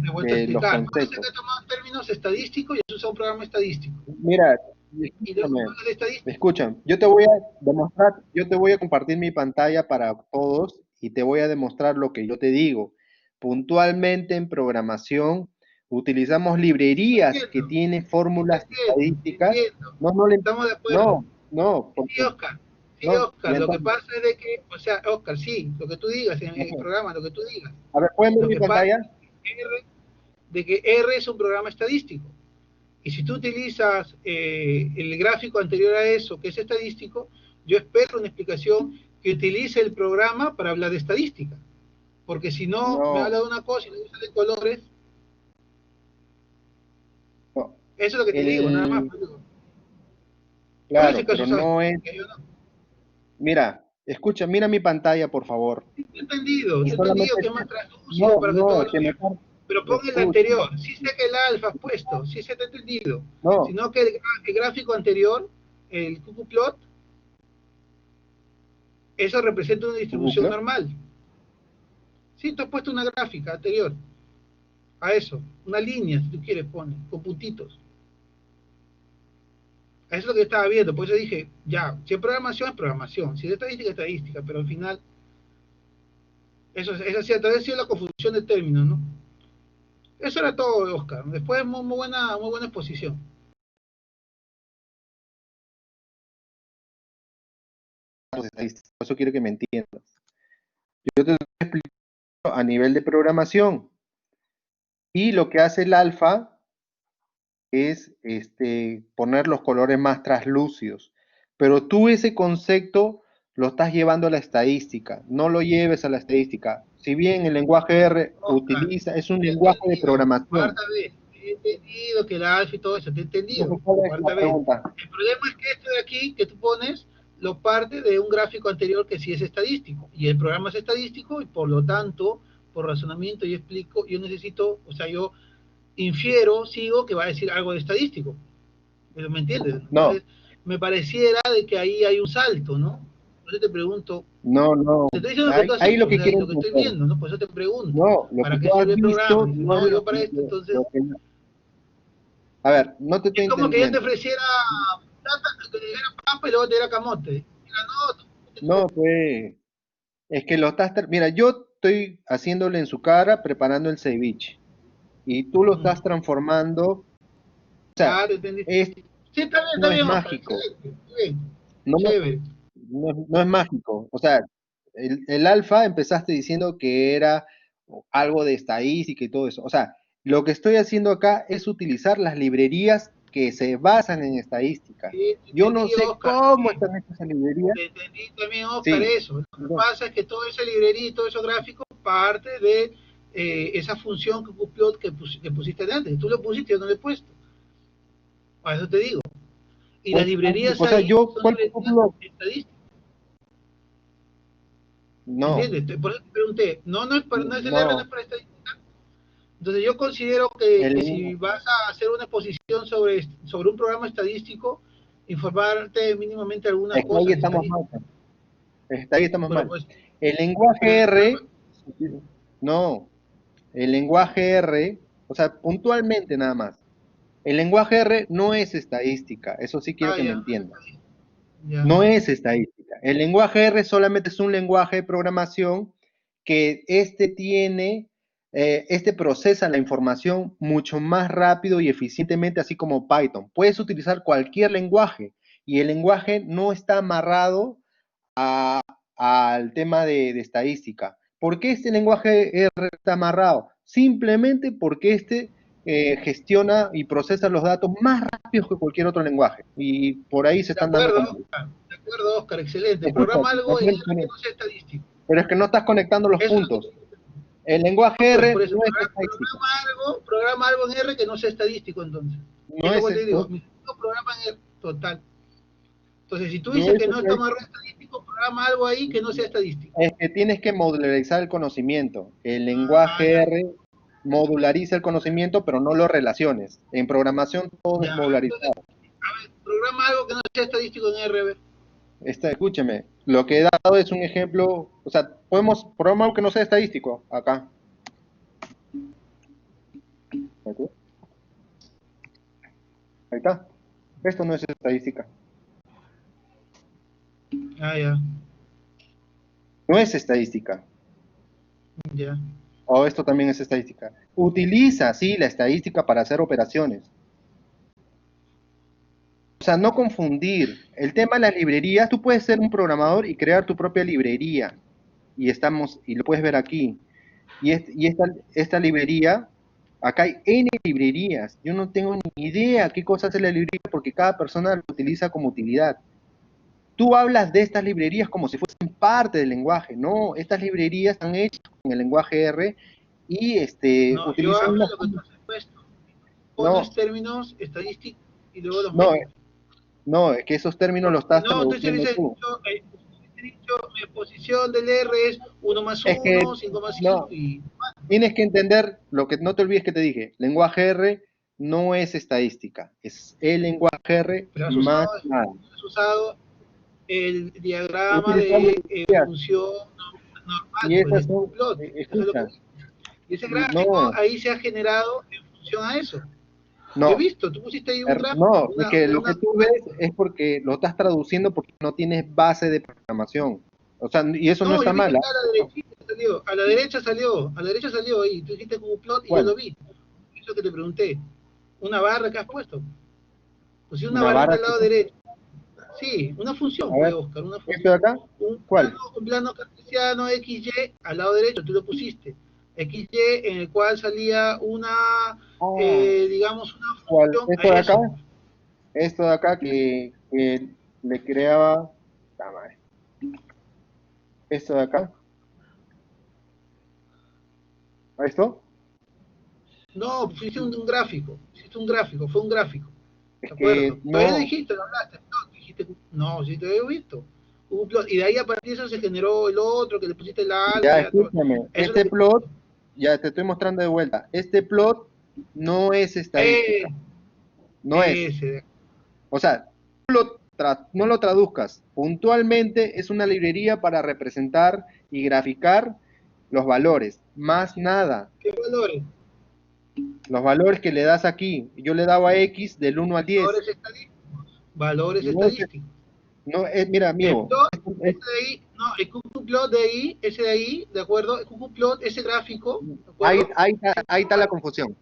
he vuelto a de los explicar. Por eso que conceptos. he tomado términos estadísticos y he usado un programa estadístico. Mira, Y los escúchame, programas de estadística. escuchan, yo te voy a demostrar, yo te voy a compartir mi pantalla para todos y te voy a demostrar lo que yo te digo. Puntualmente en programación utilizamos librerías que Entiendo, tienen fórmulas estadísticas. entiendo. No, no, Estamos de acuerdo. no, no, Sí, porque Oscar. Sí, no, y Oscar. Lo que entonces, pasa es de que, o sea, Oscar, sí, lo que tú digas en el ujú. programa, lo que tú digas. A ver, ¿pueden ver Lo mi que pasa pantalla? es que R es un programa estadístico. Y si tú utilizas el gráfico anterior a eso, que es estadístico, yo espero una explicación que utilice el programa para hablar de estadística. Porque si no, me habla No, de una cosa y me usa de colores, no. eso es lo que te digo, nada más. El, Pues, digo, tú en ese claro, caso pero sabes, no es, que yo no. mira, escucha, mira mi pantalla, por favor. Y Te he entendido solamente, que es más translúcido no, para que no, todo es lo que me veas. estás, Pero pon el escucha, anterior, sí sé que el alfa has puesto, sí se te ha entendido, no, sino que el gráfico anterior, el cuckoo eso representa una distribución Google, normal. Sí, tú has puesto una gráfica anterior a eso, una línea, si tú quieres, pone, con puntitos. Eso es lo que yo estaba viendo, por eso dije, ya, si es programación, si es estadística, es estadística, pero al final, eso sí, tal vez sí la confusión de términos, ¿no? Eso era todo, Oscar. Después, muy buena exposición. datos estadísticos, por eso quiero que me entiendas. Yo te explico a nivel de programación y lo que hace el alfa es poner los colores más translúcidos. Pero tú ese concepto lo estás llevando a la estadística, no lo lleves a la estadística. Si bien el lenguaje R Oscar, utiliza, es un te he lenguaje de entendido. programación. Cuarta vez, he entendido que el alfa y todo eso, te he entendido. Entonces, ¿cuál es la Cuarta vez. pregunta? El problema es que esto de aquí que tú pones lo parte de un gráfico anterior que sí es estadístico. Y el programa es estadístico y por lo tanto, por razonamiento, yo explico, yo necesito, o sea, yo infiero, sigo que va a decir algo de estadístico. ¿Me entiendes? No, Entonces, me pareciera de que ahí hay un salto, ¿no? Entonces te pregunto, no, no. te estoy diciendo lo que tú has Ahí lo hecho, o que sea, y quiero lo que estoy entender. viendo, ¿no? Por eso te pregunto, No, lo que ¿para qué tú has sirve el programa? visto Y dices, no es no, yo para esto, entonces, a ver, no te es estoy como que yo te entendiendo. ofreciera plata, que te diera papa y luego te diera camote. Mira, no, No, pues, es que lo estás, mira, yo estoy haciéndole en su cara, preparando el ceviche, y tú lo estás transformando, o sea, ya te entendí. esto Sí, no está es bien, Oscar, mágico, excelente, está bien, no, chévere. no es mágico, o sea, el alfa empezaste diciendo que era algo de estadística y todo eso, o sea, lo que estoy haciendo acá es utilizar las librerías que se basan en estadística. Sí, te Yo no entendí, sé Oscar, cómo sí. están hechas esas librerías, Te entendí también, Oscar, sí, eso. Lo que pasa es que toda esa librería y todos esos gráficos parte de esa función que Qplot que pusiste antes. Tú lo pusiste, yo no lo he puesto. A eso te digo. Y las pues, librerías o sea, ahí yo, son ¿cuál librerías estadísticas. No, ¿Entiendes? Por eso te pregunté. No es el R, no es no, para estadística. Entonces yo considero que el, si vas a hacer una exposición sobre un programa estadístico, informarte mínimamente algunas es que ahí cosas de estamos estadística. mal, ahí estamos Pero mal. pues, El lenguaje pero, R, no, el lenguaje R, o sea, puntualmente nada más. El lenguaje R no es estadística, eso sí quiero que me ya, entiendas. ya. No es estadística. El lenguaje R solamente es un lenguaje de programación que este procesa la información mucho más rápido y eficientemente, así como Python. Puedes utilizar cualquier lenguaje y el lenguaje no está amarrado a- al tema de estadística. ¿Por qué este lenguaje R está amarrado? Simplemente porque gestiona y procesa los datos más rápido que cualquier otro lenguaje. Y por ahí se están dando como... De acuerdo, Oscar, excelente. Escucha, Programa algo en R que no sea estadístico. pero es que no estás conectando los Eso es lo que puntos. El lenguaje pues, R por eso, no es estadístico. programa algo en R que no sea estadístico entonces. No Es lo es, que te digo, no, mi programa en R, total. Entonces, si tú yo dices que eso no está que amarrado estadístico, programa algo ahí que no sea estadístico. es que tienes que modularizar el conocimiento. El Ah, lenguaje ya, R modulariza el conocimiento, pero no lo relaciones. En programación todo es ya. Entonces, modularizado. a ver, programa algo que no sea estadístico en R, a ver. Escúcheme, lo que he dado es un ejemplo, o sea, podemos programar algo que no sea estadístico acá. ¿Ok? Ahí está. Esto no es estadística. Ah, ya, No es estadística. ya. O esto también es estadística. Utiliza, sí, la estadística para hacer operaciones. O sea, no confundir. El tema de las librerías, tú puedes ser un programador y crear tu propia librería. Y lo puedes ver aquí. Y esta librería Acá hay N librerías. Yo no tengo ni idea qué cosa hace la librería porque cada persona lo utiliza como utilidad. Tú hablas de estas librerías como si fuesen parte del lenguaje. No, estas librerías están hechas con el lenguaje R y No, yo utilizan hablo una... de lo que tú has puesto. Pones No, términos estadísticos y luego los no, metes. no, es que esos términos los Si estás no, entonces traduciendo dice, tú. mi posición del R es 1 más Es que, 1, 5 más 5 no, y tienes que entender lo que no te olvides que te dije. Lenguaje R no es estadística, es el lenguaje R pero más nada. has usado el diagrama Utilizando de librerías. función normal, Y pues esas de son, plot. Eso es lo que escucha, y ese gráfico no, ahí se ha generado en función a eso. Yo he no, visto, tú pusiste ahí un gráfico, no, es que lo que tú ves es porque lo estás traduciendo porque no tienes base de programación. O sea, y eso no no, está yo vi que mal, ¿ah? acá a la derechita salió, a la derecha salió ahí, tú dijiste Google Plot y yo ¿Cuál? lo vi. Eso que te pregunté, una barra que has puesto, pues sí, una ¿Una barrita vara al que lado derecho. Sí, una función, a pues ver, Oscar, una ¿esto de función. acá? ¿Cuál? Un plano cartesiano XY al lado derecho, tú lo pusiste. XY en el cual salía Ah, digamos, una ¿cuál? función a ¿Esto de acá? eso. Esto de acá que le creaba, ah, madre, esto de acá, ¿a esto? No, hiciste un gráfico, fue un gráfico, Es ¿de que acuerdo? Todavía no no, dijiste, no hablaste, no, dijiste, no, sí te había visto. Hubo un plot, y de ahí a partir de eso se generó el otro, que le pusiste la alfa, ya ya todo. escúchame, Eso es lo este que... plot, ya te estoy mostrando de vuelta, este plot no es Eh, estadística, no es. ese, O sea, no lo traduzcas. Puntualmente es una librería para representar y graficar los valores, más nada. ¿qué valores? Los valores que le das aquí. Yo le daba X del 1 al 10. Valores estadísticos. Valores No es, estadísticos. no es, mira, El amigo, plot, ese de ahí, no, el plot de ahí, ese de ahí, ¿de acuerdo? El plot, ese gráfico, ¿de acuerdo? ahí está la confusión.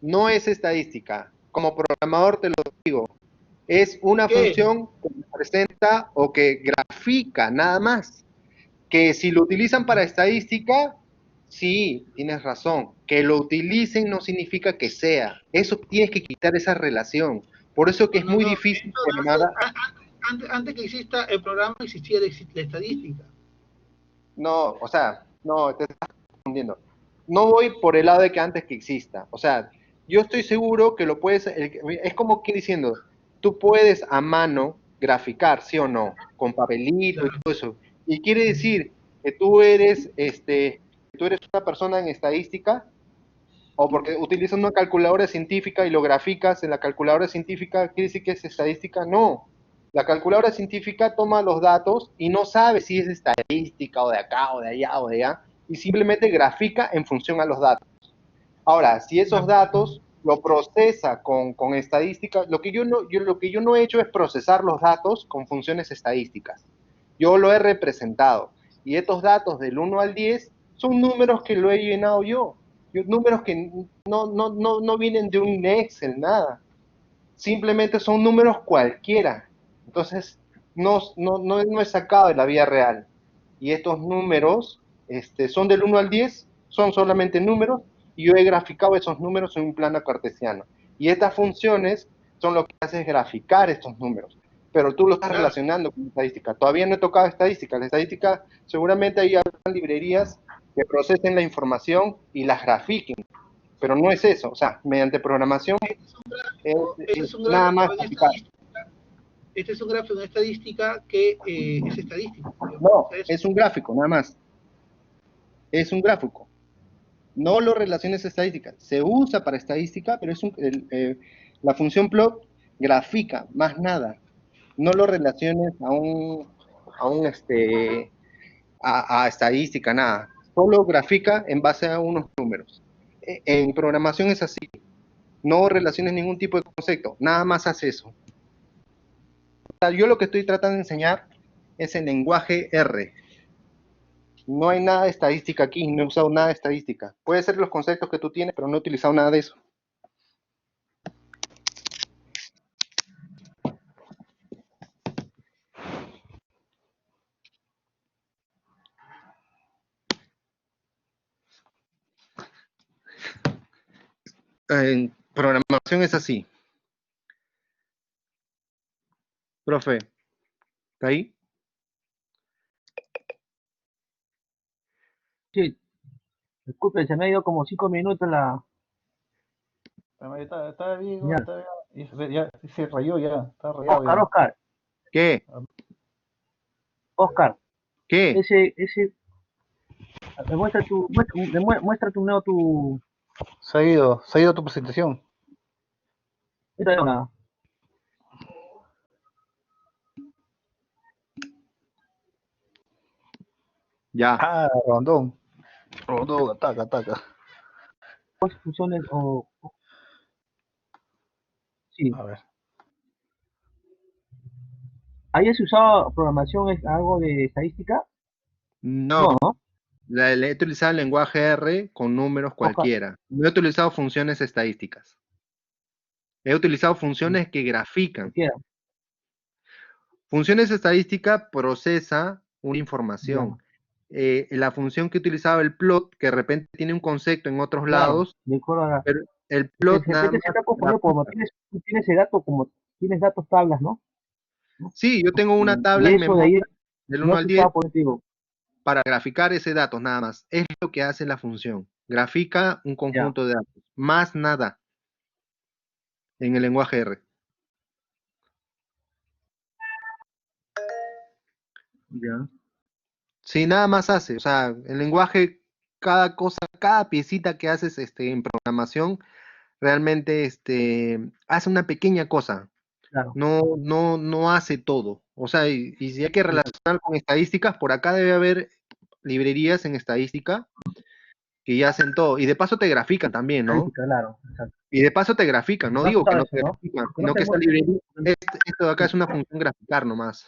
No es estadística. Como programador te lo digo. Es una ¿Qué? función que representa o que grafica, nada más. Que si lo utilizan para estadística, sí, tienes razón. Que lo utilicen no significa que sea. Eso tienes que quitar esa relación. Por eso que No, es no, muy no. difícil Eso programar. nace, antes que exista el programa existía la estadística. No, o sea, no, te estás confundiendo. No voy por el lado de que antes que exista. O sea, yo estoy seguro que lo puedes. Es como que diciendo, tú puedes a mano graficar, ¿sí o no? Con papelito y Claro. todo eso. Y quiere decir que tú eres una persona en estadística, o porque utilizas una calculadora científica y lo graficas en la calculadora científica, ¿quiere decir que es estadística? No. La calculadora científica toma los datos y no sabe si es estadística o de acá o de allá o de allá, y simplemente grafica en función a los datos. Ahora, si De esos acuerdo. datos lo procesa con estadística, lo que yo no he hecho es procesar los datos con funciones estadísticas. Yo lo he representado. Y estos datos del 1 al 10 son números que lo he llenado yo, números que no vienen de un Excel, nada. Simplemente son números cualquiera. Entonces, no es sacado de la vida real. Y estos números son del 1 al 10, son solamente números, y yo he graficado esos números en un plano cartesiano. Y estas funciones son lo que hace es graficar estos números. Pero tú lo estás Claro. relacionando con estadística. Todavía no he tocado estadística. La estadística, seguramente hay librerías que procesen la información y las grafiquen. Pero no es eso. O sea, mediante programación Este es es un nada gráfico más en graficar. estadística. Este es un gráfico en estadística que es estadístico. No, Es es un gráfico, nada más. Es un gráfico. No lo relaciones estadísticas. Se usa para estadística, pero la función plot grafica, más nada. No lo relaciones a estadística, nada. Solo grafica en base a unos números. En programación es así. No relaciones ningún tipo de concepto. Nada más hace eso. O sea, yo lo que estoy tratando de enseñar es el lenguaje R. No hay nada de estadística aquí, no he usado nada de estadística. Puede ser los conceptos que tú tienes, pero no he utilizado nada de eso. En programación es así. Profe, ¿está ahí? Sí, disculpe, se me ha ido como 5 minutos la Está bien, señal. está bien. Ya se rayó ya, está rayado Oscar, ya. Oscar, ¿Qué? Oscar, ¿Qué? ese, muestra tu nuevo tu, Se ha ido tu presentación. nada. Ya. Ah, Rondón. Rondón, ataca, ataca. Funciones sí. A ver. ¿Ahí has usado programación, es algo de estadística? No, No, ¿no? he utilizado el lenguaje R con números Oscar, cualquiera. No he utilizado funciones estadísticas. He utilizado funciones que grafican. cualquiera, Funciones estadísticas procesa una ya. información. La función que utilizaba el plot, que de repente tiene un concepto en otros Claro, lados, de acuerdo a pero el porque plot de nada repente se más está confundido como grafica. tú tienes el dato, como tienes datos tablas, ¿no? Sí, yo tengo una tabla Y en eso de ahí memoria del no 1 has al 10 usado, por eso digo, para graficar ese dato nada más. Es lo que hace la función. Grafica un ya, conjunto de datos. Más nada en el lenguaje R. ya. Sí, nada más hace. O sea, el lenguaje, cada cosa, cada piecita que haces en programación, realmente hace una pequeña cosa. Claro, No hace todo. O sea, y si hay que sí, relacionar con estadísticas, por acá debe haber librerías en estadística que ya hacen todo. Y de paso te grafican también, ¿no? estadística, claro, exacto. Y de paso te grafican, no No has digo que usado no eso, te ¿no? grafican, Porque no sino te que esta muestra. librería, esto de acá es una función graficar nomás.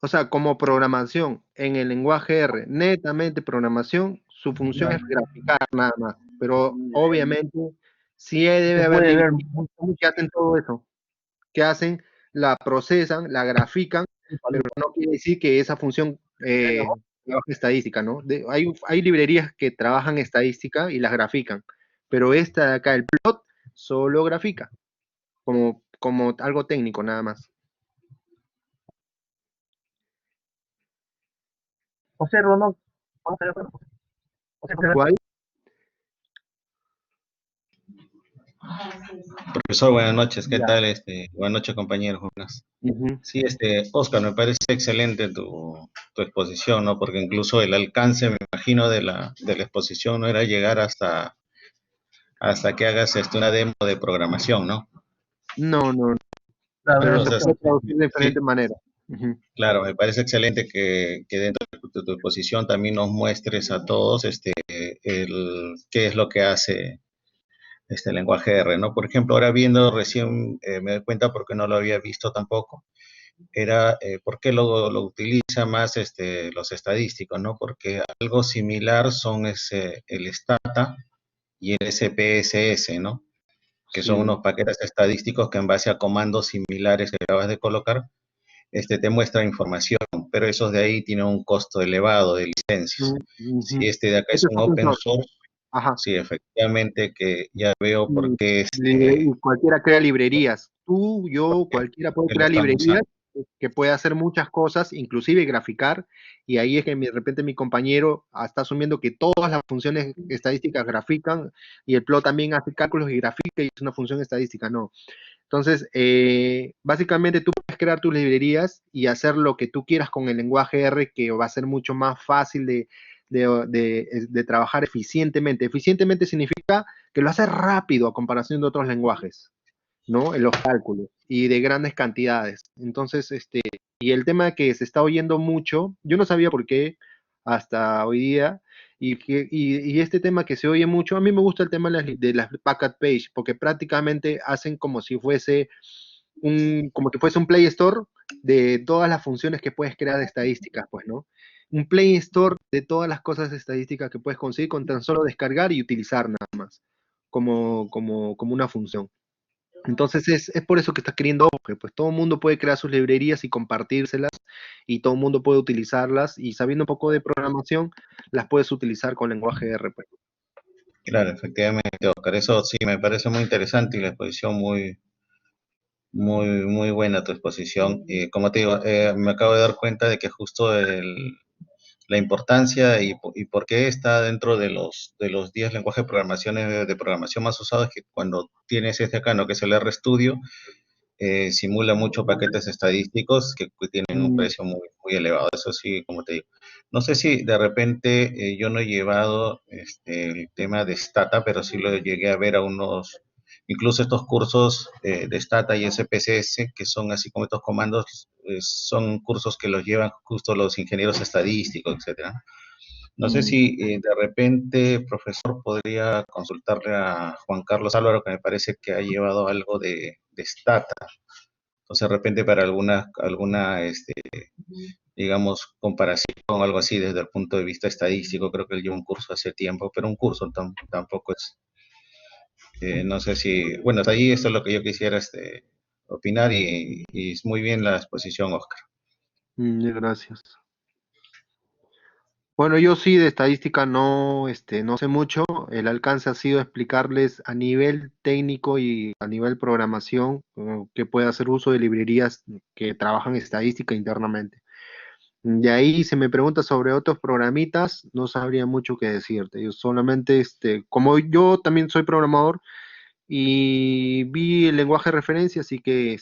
O sea, como programación en el lenguaje R, netamente programación, su función es graficar nada más. Pero obviamente sí Se debe haber puede ver librerías mucho, mucho que hacen todo eso, que hacen, la procesan, la grafican, pero valor. no quiere decir que esa función trabaje estadística, ¿no? Hay librerías que trabajan estadística y las grafican, pero esta de acá, el plot, solo grafica, como algo técnico nada más. José Rondón, vamos a ver, José, ¿Cuál? Profesor, buenas noches, ¿qué ya, tal? Buenas noches, compañeros. Buenas. Ujú. Sí, Oscar, me parece excelente tu exposición, ¿no? Porque incluso el alcance, me imagino, de la exposición no era llegar hasta que hagas una demo de programación, ¿no? No, claro, pero no, se Entonces, puede traducir de sí, diferentes maneras. Ujú. claro, me parece excelente que dentro de tu exposición también nos muestres a todos qué es lo que hace este lenguaje R, ¿no? Por ejemplo, ahora viendo recién me doy cuenta porque no lo había visto tampoco, era por qué lo utiliza más los estadísticos, ¿no? Porque algo similar son el Stata y el SPSS, ¿no? Que son Sí. unos paquetes estadísticos que en base a comandos similares que acabas de colocar, te muestra información, pero esos de ahí tienen un costo elevado de licencias. Si Ujú. este de acá es Este es un open open source. source, Ajá. sí, efectivamente que ya veo por Y, qué y cualquiera crea librerías. Tú, yo, cualquiera puede que lo crear están librerías usando. que puede hacer muchas cosas, inclusive graficar. Y ahí es que de repente mi compañero está asumiendo que todas las funciones estadísticas grafican y el plot también hace cálculos y grafica y es una función estadística. No. Entonces, básicamente tú puedes crear tus librerías y hacer lo que tú quieras con el lenguaje R, que va a ser mucho más fácil de trabajar eficientemente. Eficientemente significa que lo haces rápido a comparación de otros lenguajes, ¿no? En los cálculos y de grandes cantidades. Entonces, y el tema que se está oyendo mucho, yo no sabía por qué hasta hoy día, y este tema que se oye mucho, a mí me gusta el tema de las backup page, porque prácticamente hacen como que fuese un Play Store de todas las funciones que puedes crear de estadísticas, pues, ¿no? Un Play Store de todas las cosas estadísticas que puedes conseguir con tan solo descargar y utilizar nada más, como una función. Entonces es por eso que está queriendo Auge, pues todo el mundo puede crear sus librerías y compartírselas y todo el mundo puede utilizarlas y sabiendo un poco de programación las puedes utilizar con lenguaje R. Pues. Claro, efectivamente, Oscar. Eso sí me parece muy interesante y la exposición muy buena tu exposición. Y como te digo, me acabo de dar cuenta de que justo la importancia y por qué está dentro de los 10 lenguajes de de programación más usados, que cuando tienes este acá, ¿no? Que es el RStudio, simula muchos paquetes estadísticos que tienen un Mm, precio muy elevado. Eso sí, como te digo. No sé si de repente yo no he llevado el tema de Stata, pero sí lo llegué a ver a unos, incluso estos cursos de Stata y SPSS, que son así como estos comandos, son cursos que los llevan justo los ingenieros estadísticos, etcétera. No sé mm. si de repente, profesor, podría consultarle a Juan Carlos Álvaro, que me parece que ha llevado algo de Stata. Entonces, de repente para digamos, comparación o algo así desde el punto de vista estadístico, creo que él lleva un curso hace tiempo, pero un curso tampoco es, no sé si, bueno, hasta ahí esto es lo que yo quisiera opinar y es muy bien la exposición, Oscar. Gracias. Bueno, yo sí de estadística no, no sé mucho. El alcance ha sido explicarles a nivel técnico y a nivel programación que puede hacer uso de librerías que trabajan estadística internamente. De ahí, si me preguntas sobre otros programitas, no sabría mucho que decirte. Yo solamente, como yo también soy programador y vi el lenguaje de referencia, así que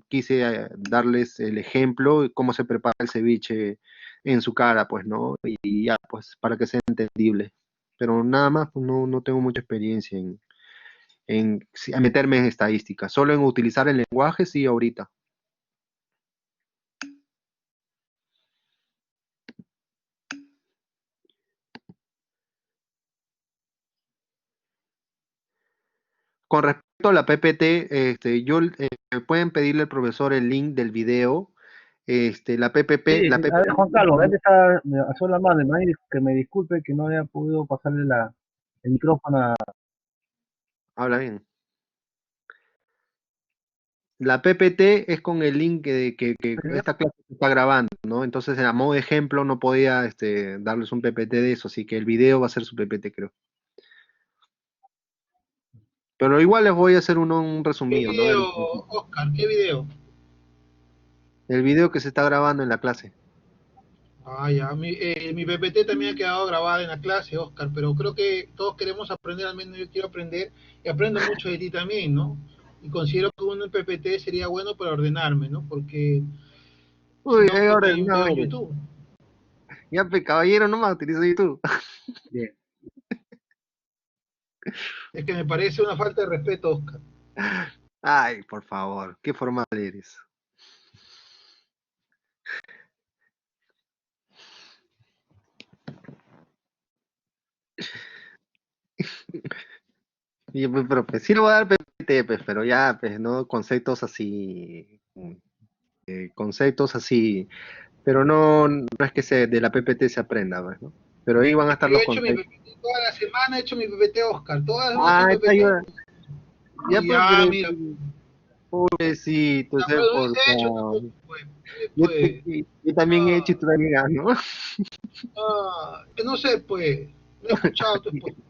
quise darles el ejemplo de cómo se prepara el ceviche en su cara, pues, ¿no? Y ya, pues, para que sea entendible. Pero nada más, pues, no tengo mucha experiencia en meterme en estadística. Solo en utilizar el lenguaje, sí, ahorita. Con respecto a la PPT, pueden pedirle al profesor el link del video. La PPP, Sí, la a ver, PPT, Juan Carlos, él está, me alzó la mano, que me disculpe que no haya podido pasarle el micrófono a... habla bien. La PPT es con el link que esta clase se está grabando, ¿no? Entonces, a modo de ejemplo, no podía darles un PPT de eso, así que el video va a ser su PPT, creo. Pero igual les voy a hacer un ¿Qué resumido, ¿no? video, Oscar? ¿Qué video? El video que se está grabando en la clase. Ah, ya, mi PPT también ha quedado grabada en la clase, Oscar, pero creo que todos queremos aprender, al menos yo quiero aprender, y aprendo mucho de ti también, ¿no? Y considero que un PPT sería bueno para ordenarme, ¿no? Porque si Uy, no, pues ahora veo en no, YouTube. ya, caballero, nomás utilizo YouTube. Bien. Es que me parece una falta de respeto, Oscar. Ay, por favor, qué formal eres. Y, pues, pero pues, sí le voy a dar PPT, pues, pero ya, pues, ¿no? Conceptos así, pero no es que de la PPT se aprenda, pues, ¿no? Pero ahí van a Es estar que yo los he hecho mi conceptos. PPT toda la semana, he hecho mi PPT, Oscar, toda la semana he hecho Ah, mi esta PPT, ayuda. Ya, y pues, ya, pero, mira, pobrecito, ya, se ha pero no hubiese hecho portado. tampoco, pues, pues, Yo también he hecho y ah, todavía no. que no sé, pues, no he escuchado tu exposición.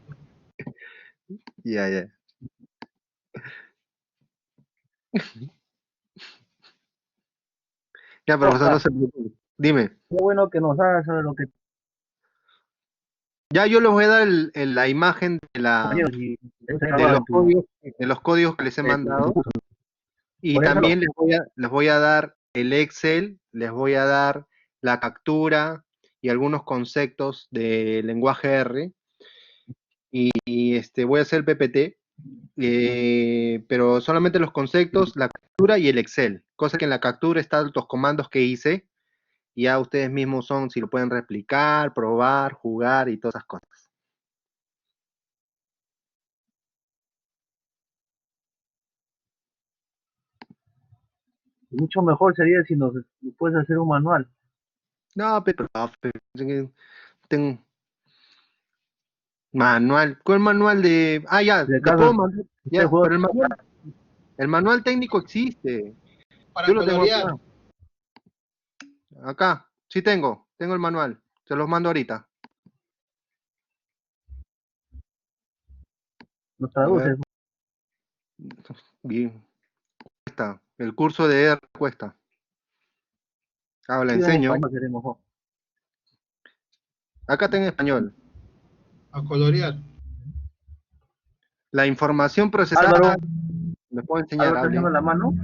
Ya, ya. Ya, profesor, Oscar, no se preocupe. Dime. qué bueno que nos hagas sobre lo que Ya yo les voy a dar la imagen compañeros y está de grabado los en códigos, de los códigos que les he en tu mandado. curso. Y ¿Podrías hacerlo? también les voy a dar el Excel, les voy a dar la captura y algunos conceptos de lenguaje R. Y voy a hacer el PPT, pero solamente los conceptos, la captura y el Excel. Cosa que en la captura están los comandos que hice. Y ya ustedes mismos son, si lo pueden replicar, probar, jugar y todas esas cosas. Mucho mejor sería si nos puedes hacer un manual. No, pero, tengo manual. ¿Cuál manual de? Ah, ya, De le puedo caso, mandar. este Ya, juego pero el manual técnico existe. Para Yo lo tengo colorear. acá. Acá, sí tengo el manual. Se los mando ahorita. Lo A ver, traduces. bien. Cuesta. El curso de R cuesta. Ah, la Sí, en enseño, ¿eh? español queremos. Oh. Acá está en español. A colorear. La información procesada, Álvaro, les puedo enseñar, Álvaro, ¿estás haciendo hable. la mano?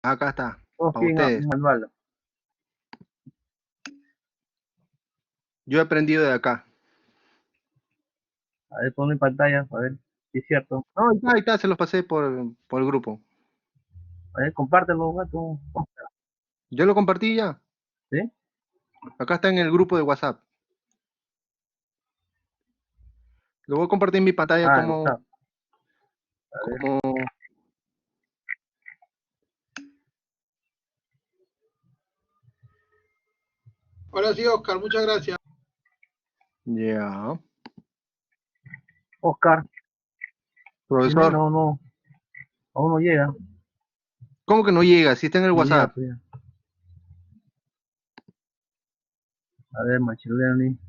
Acá está, Todos para piden ustedes. un manual. Yo he aprendido de acá. A ver, ponlo en pantalla, a ver si es cierto. No, ahí está, se los pasé por el grupo. A ver, compártelo, gato. Yo lo compartí ya. ¿Sí? Acá está en el grupo de WhatsApp. Lo voy a compartir en mi pantalla Ah, WhatsApp. A ver. como Ahora sí, Oscar, muchas gracias. ya. Oscar, dime, Profesor, no, aún no llega. ¿cómo que no llega? Si está en el No llega WhatsApp. todavía. A ver, Machine Learning.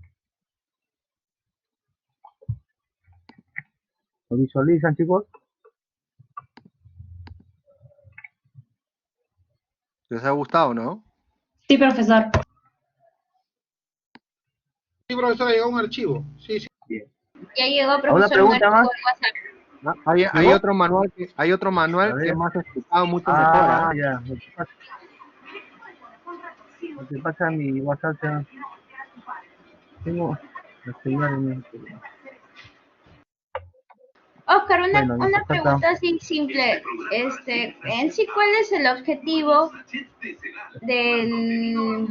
¿Lo visualizan, chicos? ¿Les ha gustado, no? Sí, profesor. Sí, profesor, ha llegado un archivo. Sí, sí. Bien. Ya llegó, ¿Alguna profesor, un pregunta archivo más? de WhatsApp. Ah, hay ¿Llegó? otro manual A que es ver. más explicado, mucho mejor, ¿ah? Ah, ya. Lo que pasa en mi WhatsApp ya tengo la señal en el teléfono. Oscar, Bueno, una mientras tanto, pregunta así simple. En sí, ¿cuál es el objetivo del,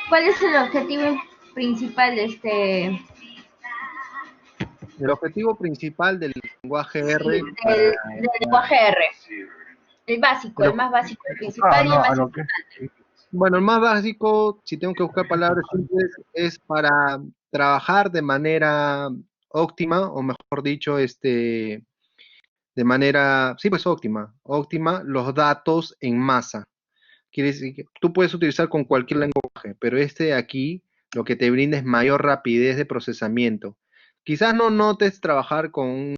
cuál es el objetivo principal El objetivo principal del lenguaje sí, R para del lenguaje R? El básico, el el ob- más básico, el ah, principal y el no, a más lo que importante. bueno, el más básico, si tengo que buscar palabras simples, es para trabajar de manera óptima, o mejor dicho, de manera, sí, pues óptima, los datos en masa. Quiere decir que tú puedes utilizar con cualquier lenguaje, pero este de aquí lo que te brinda es mayor rapidez de procesamiento. Quizás no notes trabajar con un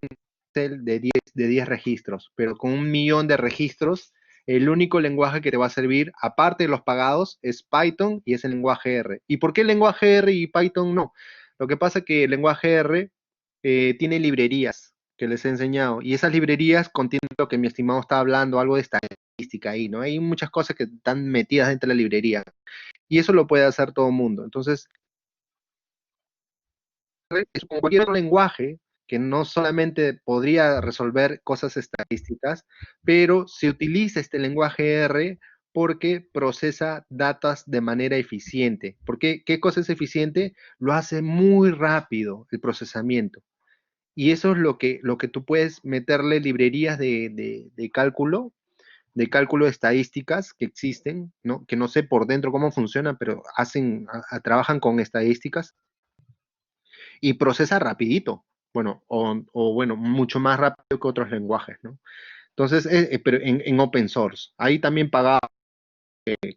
Excel de 10 registros, pero con 1 millón de registros, el único lenguaje que te va a servir, aparte de los pagados, es Python y es el lenguaje R. ¿Y por qué el lenguaje R y Python no? Lo que pasa es que el lenguaje R tiene librerías que les he enseñado, y esas librerías contienen lo que mi estimado está hablando, algo de estadística ahí, ¿no? Hay muchas cosas que están metidas dentro de la librería, y eso lo puede hacer todo el mundo. Entonces, es como cualquier otro lenguaje que no solamente podría resolver cosas estadísticas, pero se utiliza este lenguaje R porque procesa datos de manera eficiente. ¿Por qué? ¿Qué cosa es eficiente? Lo hace muy rápido el procesamiento. Y eso es lo que tú puedes meterle librerías de cálculo de estadísticas que existen, ¿no? Que no sé por dentro cómo funcionan, pero trabajan con estadísticas y procesa rapidito. Bueno, bueno, mucho más rápido que otros lenguajes, ¿no? Entonces, pero en open source. Ahí también pagaba,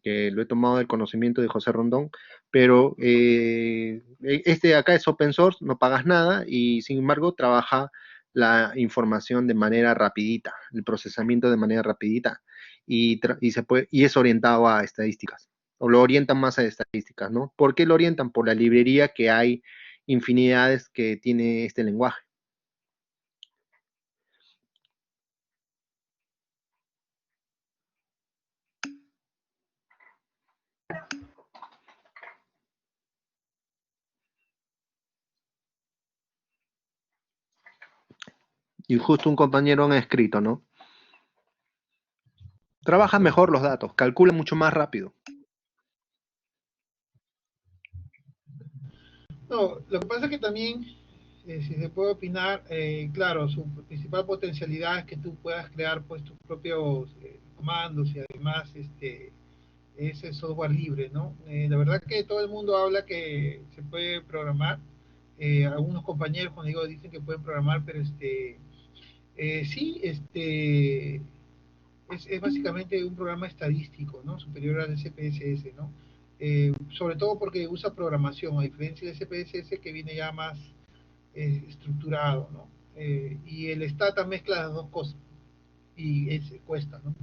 que lo he tomado del conocimiento de José Rondón, pero este de acá es open source, no pagas nada y sin embargo trabaja la información de manera rapidita, el procesamiento de manera rapidita y es orientado a estadísticas, o lo orientan más a estadísticas, ¿no? ¿Por qué lo orientan? Por la librería que hay infinidades que tiene este lenguaje. Y justo un compañero han escrito, ¿no? Trabaja mejor los datos, calcula mucho más rápido. No, lo que pasa es que también, si se puede opinar, claro, su principal potencialidad es que tú puedas crear pues tus propios comandos y además es el software libre, ¿no? La verdad que todo el mundo habla que se puede programar. Algunos compañeros, cuando digo, dicen que pueden programar, pero sí, es básicamente un programa estadístico, ¿no? Superior al SPSS, ¿no? Sobre todo porque usa programación, a diferencia del SPSS que viene ya más estructurado, ¿no? Y el Stata mezcla las dos cosas y cuesta, ¿no?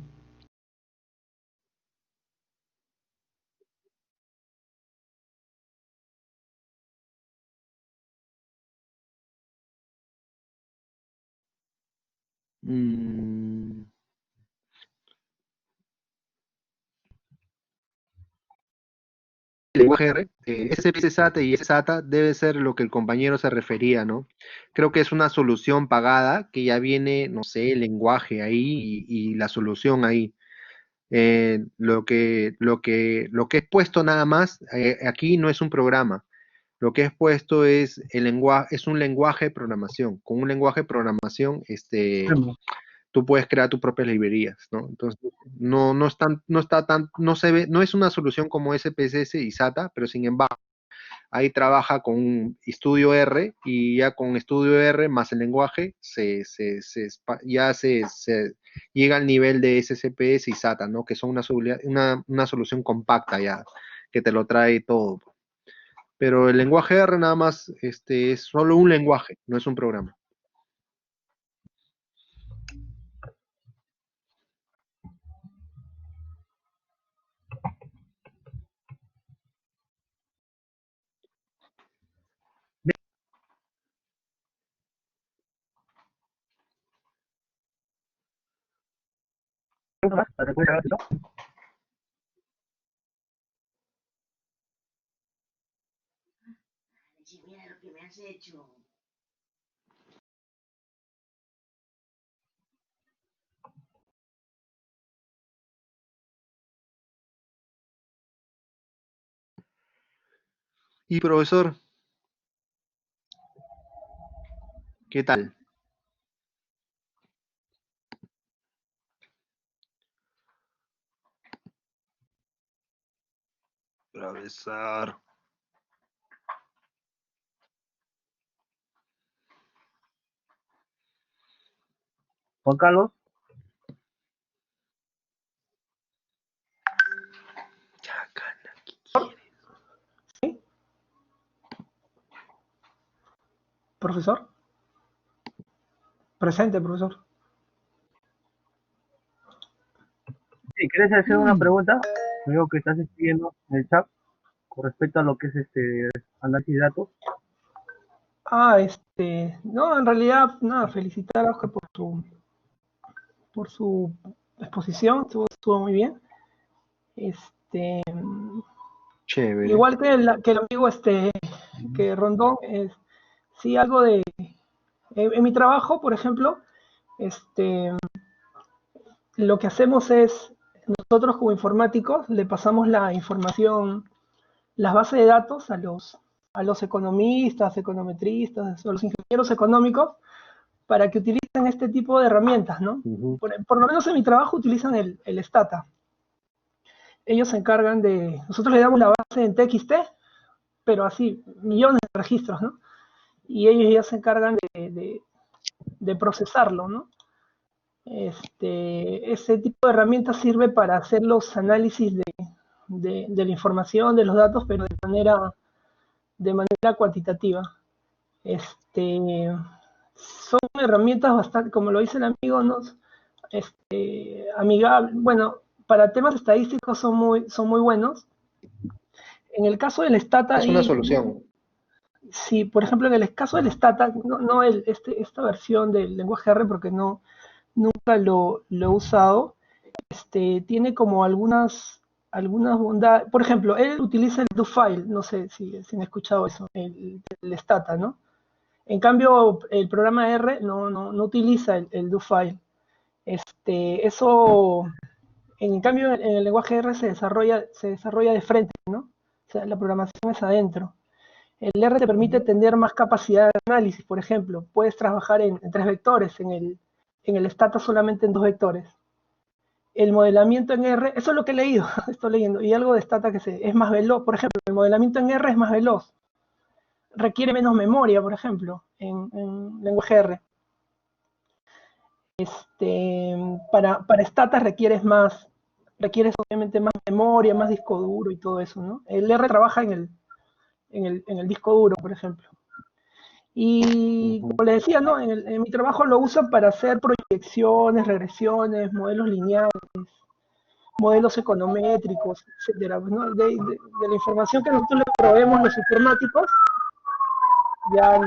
Mm, el lenguaje R, SPSS SATA y SATA debe ser lo que el compañero se refería, ¿no? Creo que es una solución pagada que ya viene, no sé, el lenguaje ahí y la solución ahí. Lo que es puesto nada más, aquí no es un programa. Lo que es puesto es el lenguaje, es un lenguaje de programación. Con un lenguaje de programación, tú puedes crear tus propias librerías, ¿no? Entonces, no está tan, no se ve, no es una solución como SPSS y SATA, pero sin embargo, ahí trabaja con Studio R y ya con Studio R más el lenguaje ya se llega al nivel de SCPS y SATA, ¿no? Que son una solución compacta ya, que te lo trae todo. Pero el lenguaje R nada más es solo un lenguaje, no es un programa. ¿Más? ¿Te puedes grabar, no? Mira lo que me has hecho. Y profesor, ¿qué tal? Profesor. Juan Carlos, Profesor, presente, profesor. si quieres hacer una pregunta, veo que estás escribiendo en el chat con respecto a lo que es análisis de datos. No, en realidad, nada, felicitar a Oscar por su exposición, estuvo muy bien. Chévere. Igual que el amigo que Rondón, sí, algo en mi trabajo, por ejemplo, lo que hacemos es, nosotros como informáticos, le pasamos la información, las bases de datos a los economistas, econometristas, a los ingenieros económicos, para que utilicen este tipo de herramientas, ¿no? Ujú. Por lo menos en mi trabajo utilizan el Stata. Ellos se encargan nosotros le damos la base en TXT, pero así, millones de registros, ¿no? Y ellos ya se encargan de procesarlo, ¿no? Ese tipo de herramientas sirve para hacer los análisis de la información, de los datos, pero de manera cuantitativa. Son herramientas bastante, como lo dice el amigo, ¿no? Amigables. Bueno, para temas estadísticos son muy buenos. En el caso del Stata, Es una solución. sí, por ejemplo, en el caso del Stata, no esta versión del lenguaje R, porque nunca lo he usado, tiene como algunas bondades. Por ejemplo, él utiliza el do-file, no sé si han escuchado eso, el Stata, ¿no? En cambio, el programa R no utiliza el do-file. Eso, en cambio, en el lenguaje R se desarrolla de frente, ¿no? O sea, la programación es adentro. El R te permite tener más capacidad de análisis, por ejemplo. Puedes trabajar en 3 vectores, en el Stata solamente en 2 vectores. El modelamiento en R, eso es lo que he leído, estoy leyendo, y algo de Stata es más veloz. Por ejemplo, el modelamiento en R es más veloz. Requiere menos memoria, por ejemplo, en lenguaje R. Para Stata requieres obviamente más memoria, más disco duro y todo eso, ¿no? El R trabaja en el disco duro, por ejemplo. Y como les decía, ¿no? En mi trabajo lo uso para hacer proyecciones, regresiones, modelos lineales, modelos econométricos, etcétera, ¿no? De la información que nosotros le proveemos los informáticos, ya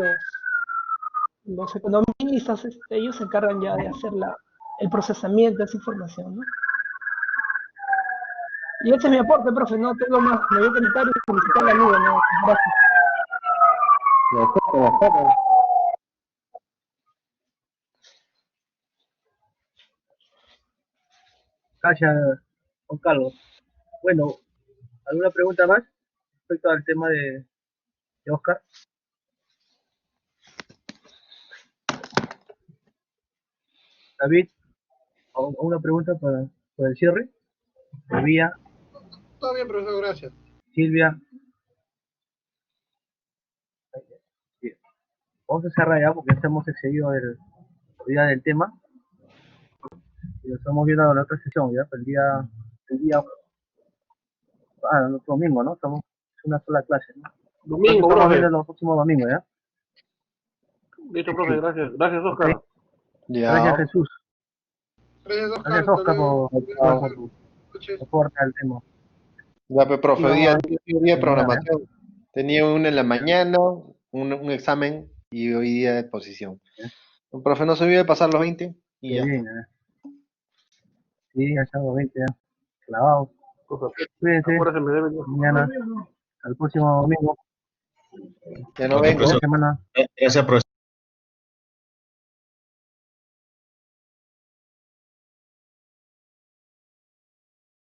los economistas, ellos se encargan ya de hacer el procesamiento de esa información, ¿no? Y ese es mi aporte, profe, no tengo más, me voy a conectar y felicitar la nube, ¿no? Gracias. Gracias, Juan Carlos. Bueno, ¿alguna pregunta más respecto al tema de Oscar? David, ¿alguna pregunta para el cierre? Vía, Todo bien, profesor, gracias. Silvia. Bien. Vamos a cerrar ya porque ya hemos excedido el día del tema. Y lo estamos viendo en la otra sesión, ya, el día, el otro domingo, ¿no? Es una sola clase, ¿no? Domingo, estamos profe. viendo los próximos domingos, ¿ya? Listo, profe, gracias. Gracias, Oscar. Okay. Gracias, Jesús. Gracias, Oscar. Gracias, Oscar, por tu aporte al tema. Ya, pues, profe, día de programación. ¿eh? Tenía una en la mañana, un examen y hoy día de exposición. El profe no se olvide de pasar los 20 y Qué ya. bien, Sí, ya estamos 20 ya. Clavados. Cuídense. Mañana, al próximo domingo. Ya no vengo. Semana. Gracias, profesor.